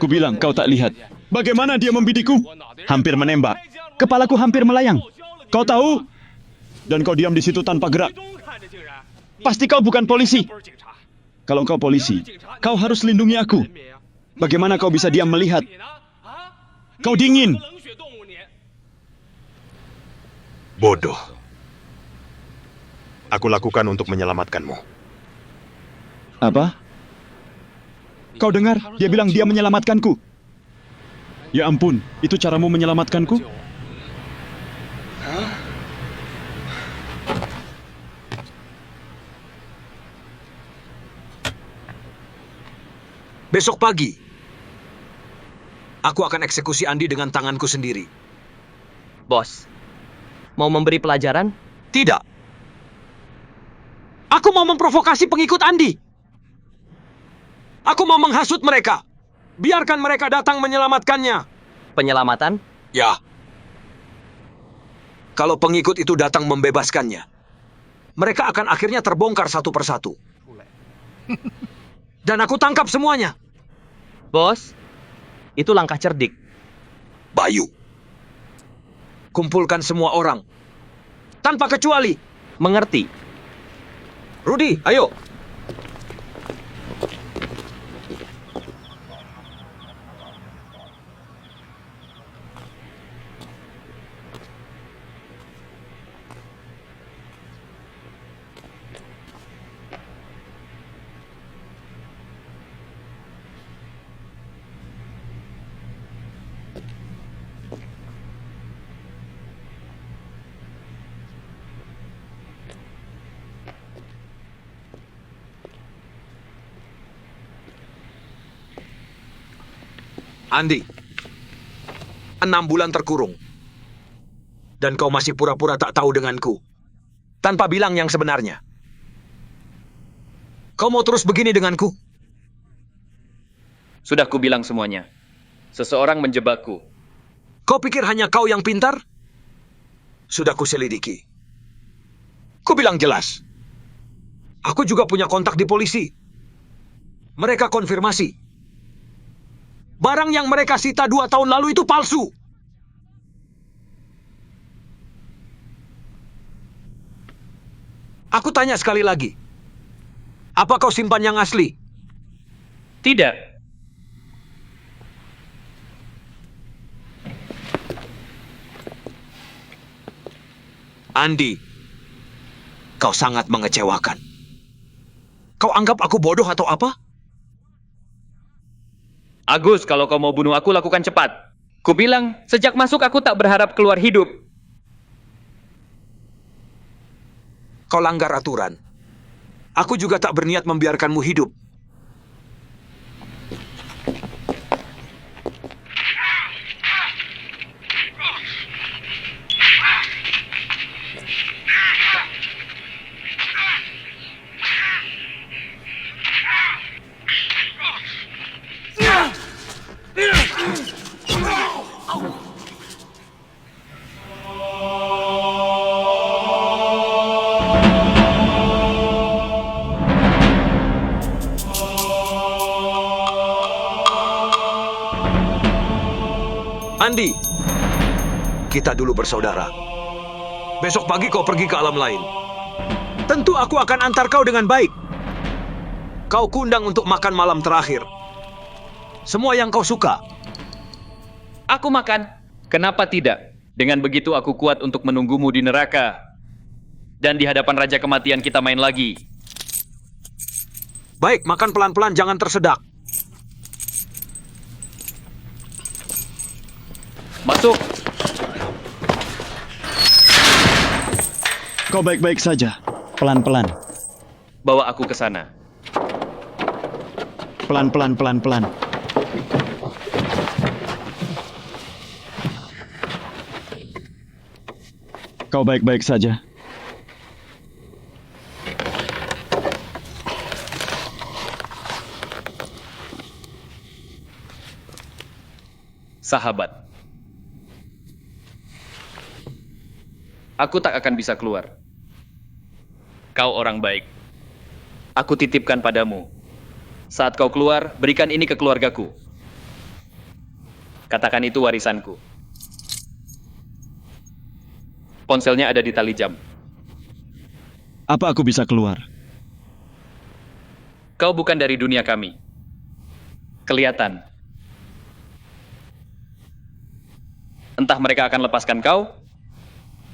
Kubilang kau tak lihat. Bagaimana dia membidikku? Hampir menembak. Kepalaku hampir melayang. Kau tahu? Dan kau diam di situ tanpa gerak. Pasti kau bukan polisi. Kalau kau polisi, kau harus lindungi aku. Bagaimana kau bisa diam melihat? Kau dingin. Bodoh. Aku lakukan untuk menyelamatkanmu. Apa? Kau dengar? Dia bilang dia menyelamatkanku. Ya ampun, itu caramu menyelamatkanku? Besok pagi, aku akan eksekusi Andi dengan tanganku sendiri. Bos, mau memberi pelajaran? Tidak. Aku mau memprovokasi pengikut Andi. Aku mau menghasut mereka. Biarkan mereka datang menyelamatkannya. Penyelamatan? Ya. Kalau pengikut itu datang membebaskannya, mereka akan akhirnya terbongkar satu persatu. Dan aku tangkap semuanya. Bos, itu langkah cerdik. Bayu. Kumpulkan semua orang. Tanpa kecuali. Mengerti. Rudi, ayo. Andi, 6 bulan terkurung. Dan kau masih pura-pura tak tahu denganku. Tanpa bilang yang sebenarnya. Kau mau terus begini denganku? Sudah kubilang semuanya. Seseorang menjebakku. Kau pikir hanya kau yang pintar? Sudah kuselidiki. Kubilang jelas. Aku juga punya kontak di polisi. Mereka konfirmasi. Barang yang mereka sita 2 tahun lalu itu palsu. Aku tanya sekali lagi. Apa kau simpan yang asli? Tidak. Andi, kau sangat mengecewakan. Kau anggap aku bodoh atau apa? Agus, kalau kau mau bunuh aku, lakukan cepat. Ku bilang, sejak masuk aku tak berharap keluar hidup. Kau langgar aturan. Aku juga tak berniat membiarkanmu hidup. Andi, kita dulu bersaudara. Besok pagi kau pergi ke alam lain. Tentu aku akan antar kau dengan baik. Kau kundang untuk makan malam terakhir. Semua yang kau suka. Aku makan. Kenapa tidak? Dengan begitu aku kuat untuk menunggumu di neraka. Dan di hadapan Raja Kematian kita main lagi. Baik, makan pelan-pelan, jangan tersedak. Masuk. Kau baik-baik saja. Pelan-pelan. Bawa aku ke sana. Pelan-pelan, pelan-pelan. Kau baik-baik saja. Sahabat. Aku tak akan bisa keluar. Kau orang baik. Aku titipkan padamu. Saat kau keluar, berikan ini ke keluargaku. Katakan itu warisanku. Ponselnya ada di tali jam. Apa aku bisa keluar? Kau bukan dari dunia kami. Kelihatan. Entah mereka akan lepaskan kau,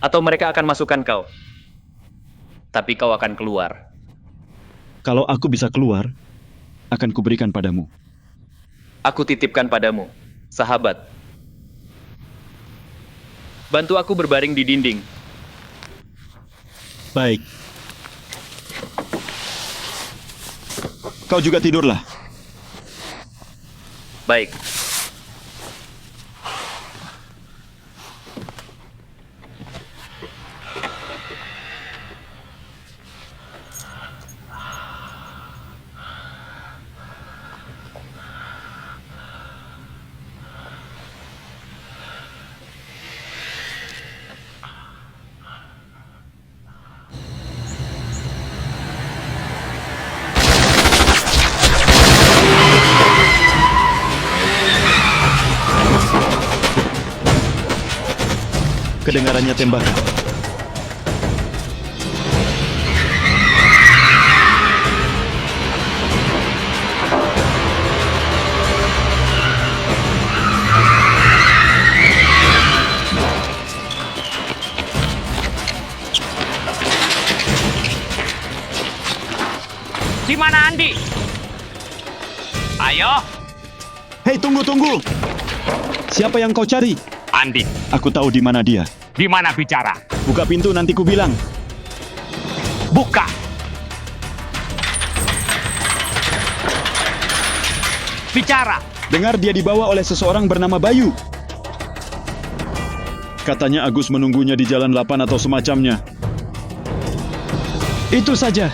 atau mereka akan masukkan kau. Tapi kau akan keluar. Kalau aku bisa keluar, akan kuberikan padamu. Aku titipkan padamu, sahabat. Bantu aku berbaring di dinding. Baik. Kau juga tidurlah. Baik. Kedengarannya tembakan. Di mana Andi? Ayo. Hei, tunggu. Siapa yang kau cari? Andi. Aku tahu di mana dia. Di mana bicara? Buka pintu, nanti ku bilang. Buka. Bicara. Dengar, dia dibawa oleh seseorang bernama Bayu. Katanya Agus menunggunya di Jalan 8 atau semacamnya. Itu saja.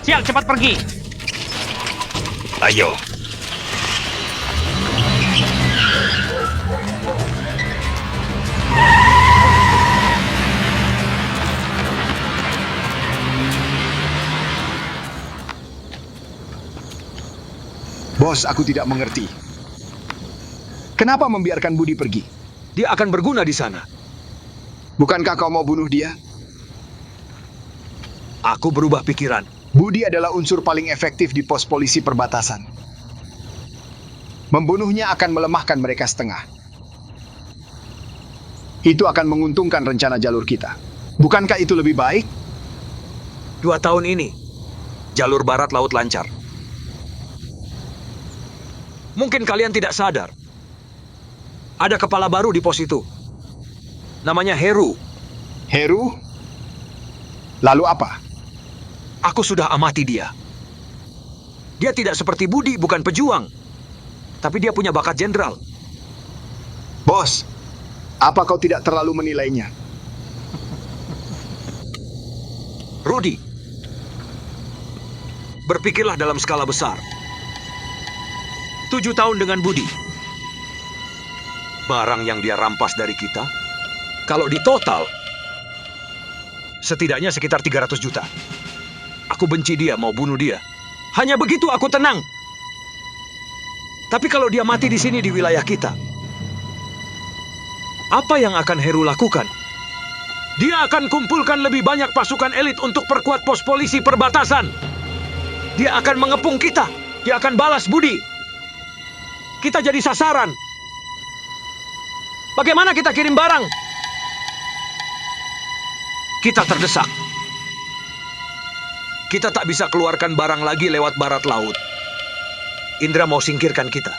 Sial, cepat pergi. Ayo. Bos, aku tidak mengerti. Kenapa membiarkan Budi pergi? Dia akan berguna di sana. Bukankah kau mau bunuh dia? Aku berubah pikiran. Budi adalah unsur paling efektif di pos polisi perbatasan. Membunuhnya akan melemahkan mereka setengah. Itu akan menguntungkan rencana jalur kita. Bukankah itu lebih baik? 2 tahun ini, jalur barat laut lancar. Mungkin kalian tidak sadar. Ada kepala baru di pos itu. Namanya Heru. Heru? Lalu apa? Aku sudah amati dia. Dia tidak seperti Budi, bukan pejuang. Tapi dia punya bakat jenderal. Bos, apa kau tidak terlalu menilainya? Rudy, berpikirlah dalam skala besar. 7 tahun dengan Budi. Barang yang dia rampas dari kita, kalau ditotal, setidaknya sekitar 300 juta. Aku benci dia, mau bunuh dia. Hanya begitu aku tenang. Tapi kalau dia mati di sini di wilayah kita, apa yang akan Heru lakukan? Dia akan kumpulkan lebih banyak pasukan elit untuk perkuat pos polisi perbatasan. Dia akan mengepung kita. Dia akan balas budi. Kita jadi sasaran. Bagaimana kita kirim barang? Kita terdesak. Kita tak bisa keluarkan barang lagi lewat barat laut. Indra mau singkirkan kita.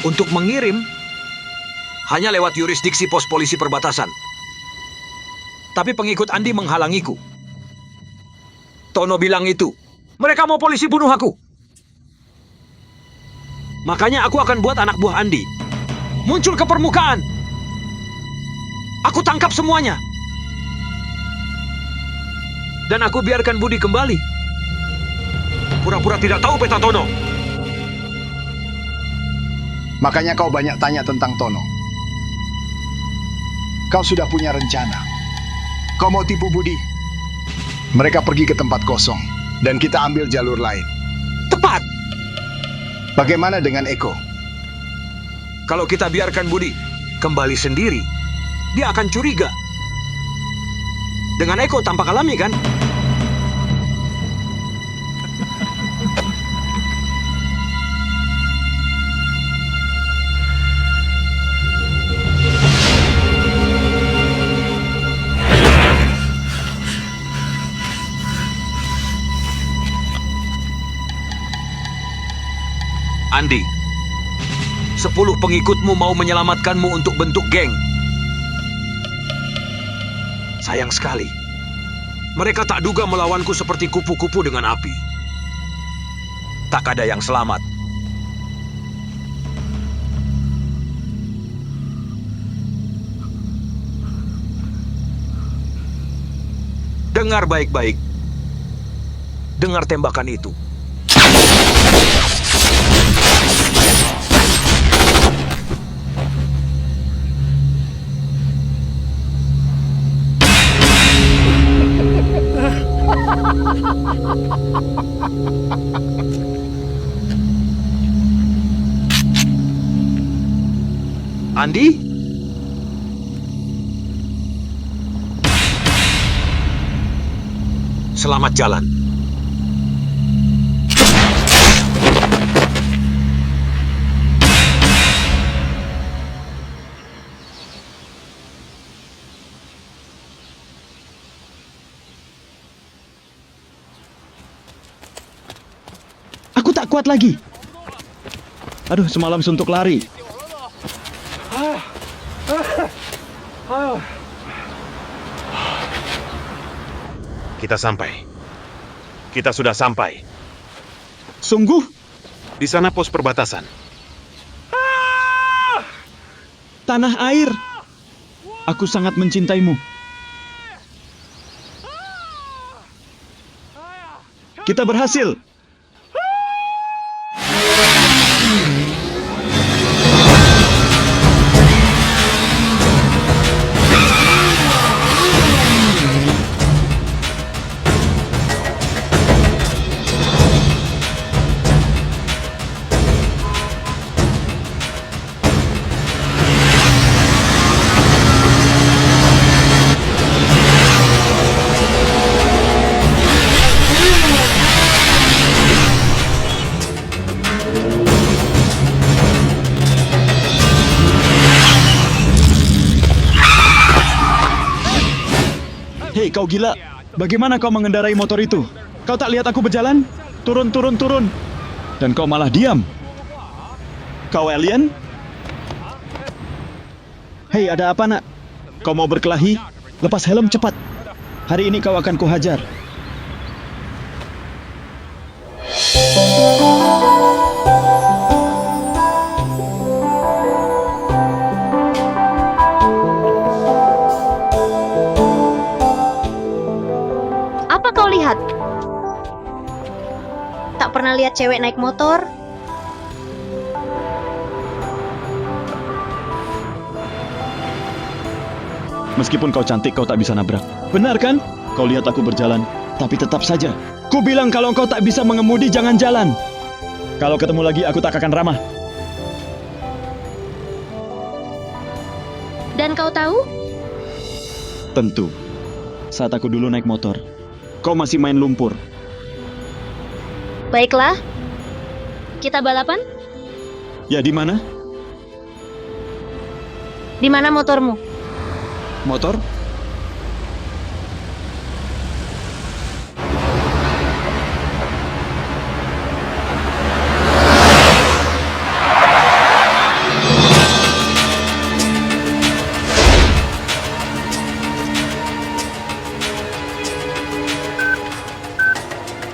Untuk mengirim, hanya lewat yurisdiksi pos polisi perbatasan. Tapi pengikut Andi menghalangiku. Tono bilang itu, mereka mau polisi bunuh aku. Makanya aku akan buat anak buah Andi muncul ke permukaan. Aku tangkap semuanya. Dan aku biarkan Budi kembali. Pura-pura tidak tahu peta Tono. Makanya kau banyak tanya tentang Tono. Kau sudah punya rencana. Kau mau tipu Budi? Mereka pergi ke tempat kosong, dan kita ambil jalur lain. Tepat! Bagaimana dengan Eko? Kalau kita biarkan Budi kembali sendiri, dia akan curiga. Dengan Eko tampak alami, kan? Andi, 10 pengikutmu mau menyelamatkanmu untuk bentuk geng. Sayang sekali, mereka tak duga melawanku seperti kupu-kupu dengan api. Tak ada yang selamat. Dengar baik-baik. Dengar tembakan itu. Andi? Selamat jalan. Aku tak kuat lagi. Aduh, semalam suntuk lari. Kita sampai. Kita sudah sampai. Sungguh? Di sana pos perbatasan. Tanah air. Aku sangat mencintaimu. Kita berhasil. Hei, kau gila. Bagaimana kau mengendarai motor itu? Kau tak lihat aku berjalan? Turun, turun, turun. Dan kau malah diam. Kau alien? Hei, ada apa nak? Kau mau berkelahi? Lepas helm cepat. Hari ini kau akan kuhajar. Apa kau lihat? Tak pernah lihat cewek naik motor? Meskipun kau cantik, kau tak bisa nabrak. Benar kan? Kau lihat aku berjalan, tapi tetap saja. Ku bilang kalau kau tak bisa mengemudi, jangan jalan. Kalau ketemu lagi, aku tak akan ramah. Dan kau tahu? Tentu. Saat aku dulu naik motor, kau masih main lumpur. Baiklah. Kita balapan? Ya, di mana? Di mana motormu? Motor?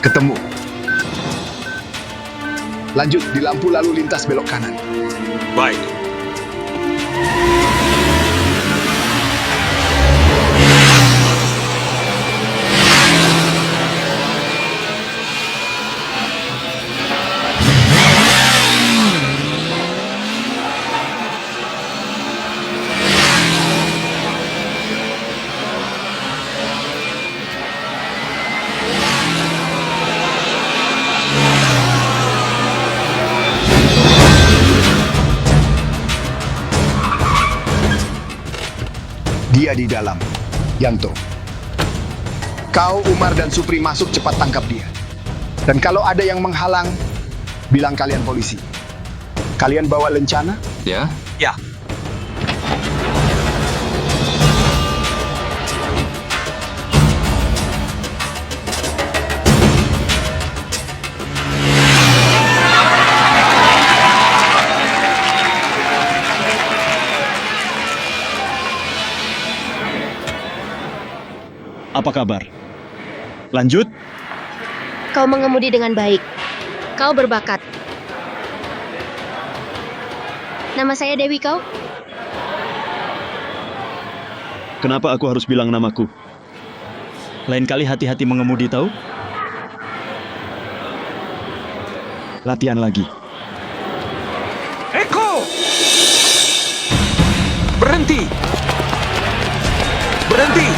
Ketemu. Lanjut di lampu lalu lintas belok kanan. Baik. Dia di dalam. Yanto. Kau, Umar, dan Supri masuk, cepat tangkap dia. Dan kalau ada yang menghalang, bilang kalian polisi. Kalian bawa lencana? Ya? Ya. Apa kabar? Lanjut. Kau mengemudi dengan baik. Kau berbakat. Nama saya Dewi, kau? Kenapa aku harus bilang namaku? Lain kali hati-hati mengemudi, tahu? Latihan lagi. Eko! Berhenti! Berhenti!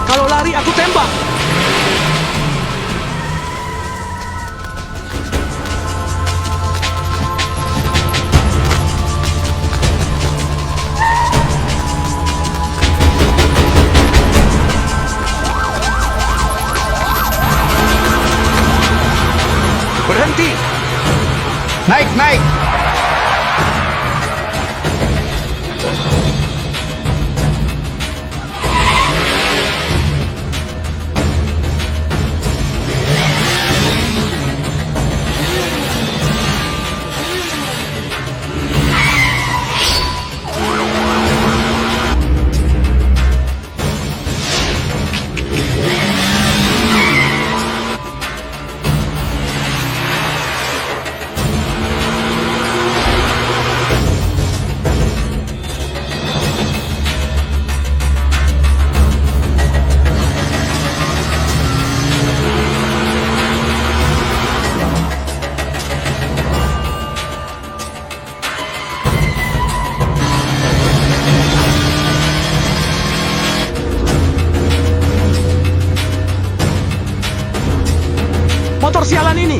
Kalau lari, aku tembak! Berhenti! Naik, naik! Motor sialan ini!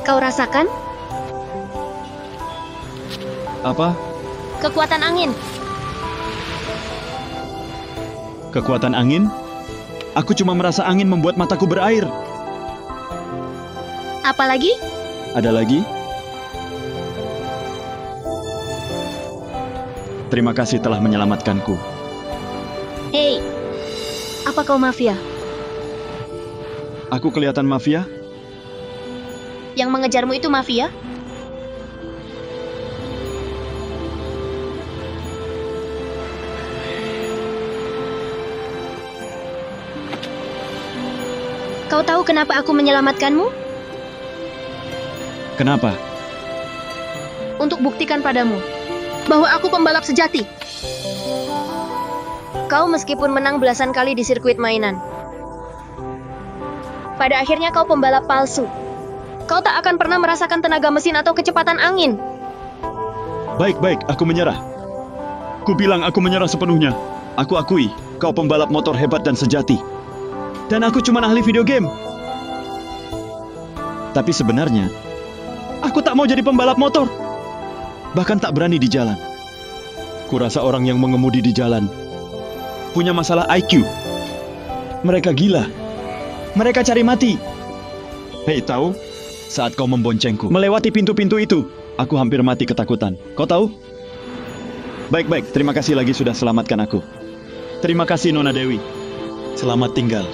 Kau rasakan? Apa? Kekuatan angin. Kekuatan angin? Aku cuma merasa angin membuat mataku berair. Apalagi? Ada lagi? Terima kasih telah menyelamatkanku. Hei, apa kau mafia? Aku kelihatan mafia? Yang mengejarmu itu mafia? Kau tahu kenapa aku menyelamatkanmu? Kenapa? Untuk buktikan padamu bahwa aku pembalap sejati. Kau meskipun menang belasan kali di sirkuit mainan, pada akhirnya kau pembalap palsu. Kau tak akan pernah merasakan tenaga mesin atau kecepatan angin. Baik, aku menyerah. Ku bilang aku menyerah sepenuhnya. Aku akui, kau pembalap motor hebat dan sejati. Dan aku cuma ahli video game. Tapi sebenarnya, aku tak mau jadi pembalap motor. Bahkan tak berani di jalan. Kurasa orang yang mengemudi di jalan punya masalah IQ. Mereka gila. Mereka cari mati. Hei, tahu? Saat kau memboncengku, melewati pintu-pintu itu, aku hampir mati ketakutan. Kau tahu? Baik, terima kasih lagi sudah selamatkan aku. Terima kasih, Nona Dewi. Selamat tinggal.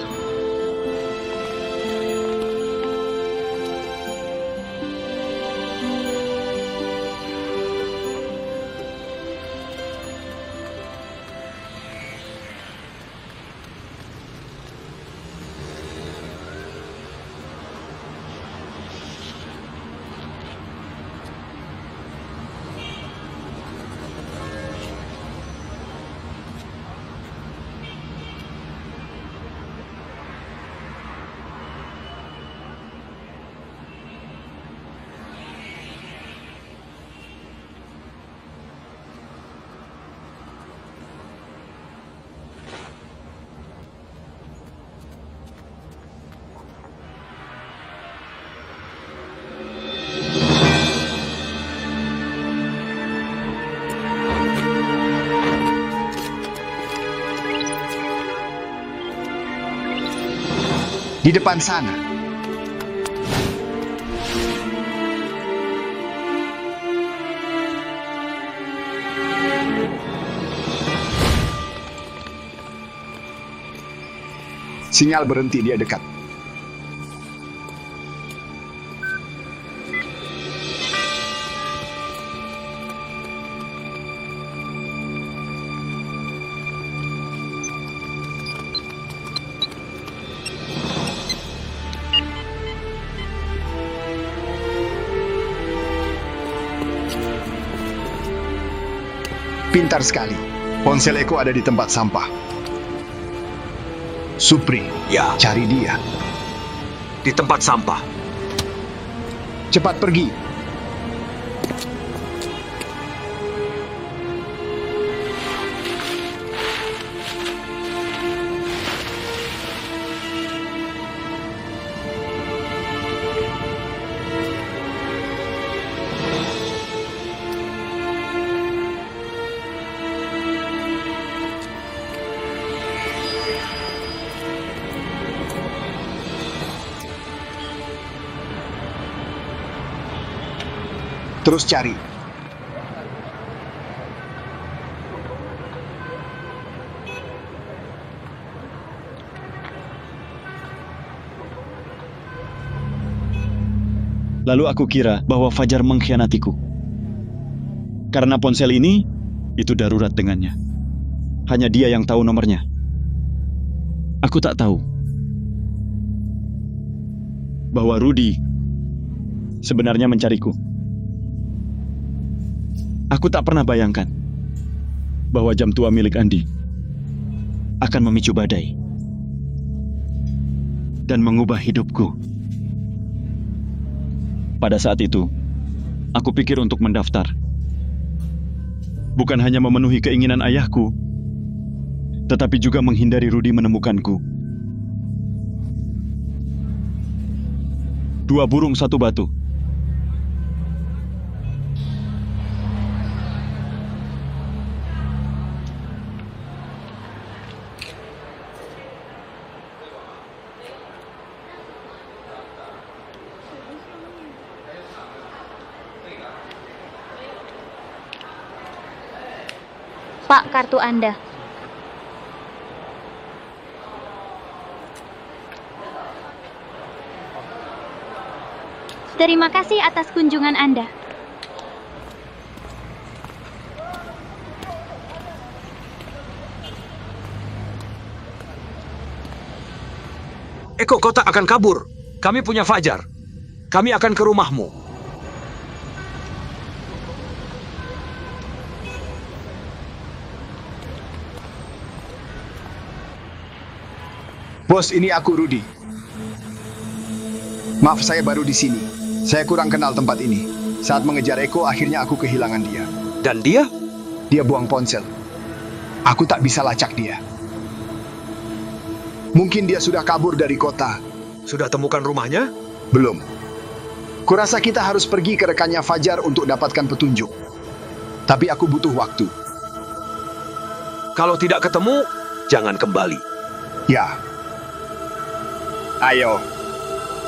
Di depan sana. Sinyal berhenti, dia dekat. Pintar sekali. Ponsel Eko ada di tempat sampah. Supri, Ya, cari dia. di tempat sampah. Cepat pergi. Terus cari. Lalu aku kira bahwa Fajar mengkhianatiku. Karena ponsel ini, itu darurat dengannya. Hanya dia yang tahu nomornya. Aku tak tahu bahwa Rudy sebenarnya mencariku. Aku tak pernah bayangkan bahwa jam tua milik Andi akan memicu badai dan mengubah hidupku. Pada saat itu, aku pikir untuk mendaftar. Bukan hanya memenuhi keinginan ayahku, tetapi juga menghindari Rudy menemukanku. 2 burung 1 batu. Pak, kartu Anda. Terima kasih atas kunjungan Anda. Eko, kau tak akan kabur. Kami punya Fajar. Kami akan ke rumahmu. Bos, ini aku Rudy. Maaf, saya baru di sini. Saya kurang kenal tempat ini. Saat mengejar Eko, akhirnya aku kehilangan dia. Dan dia? Dia buang ponsel. Aku tak bisa lacak dia. Mungkin dia sudah kabur dari kota. Sudah temukan rumahnya? Belum. Kurasa kita harus pergi ke rekannya Fajar untuk dapatkan petunjuk. Tapi aku butuh waktu. Kalau tidak ketemu, jangan kembali. Ya. Ayo,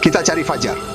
kita cari Fajar.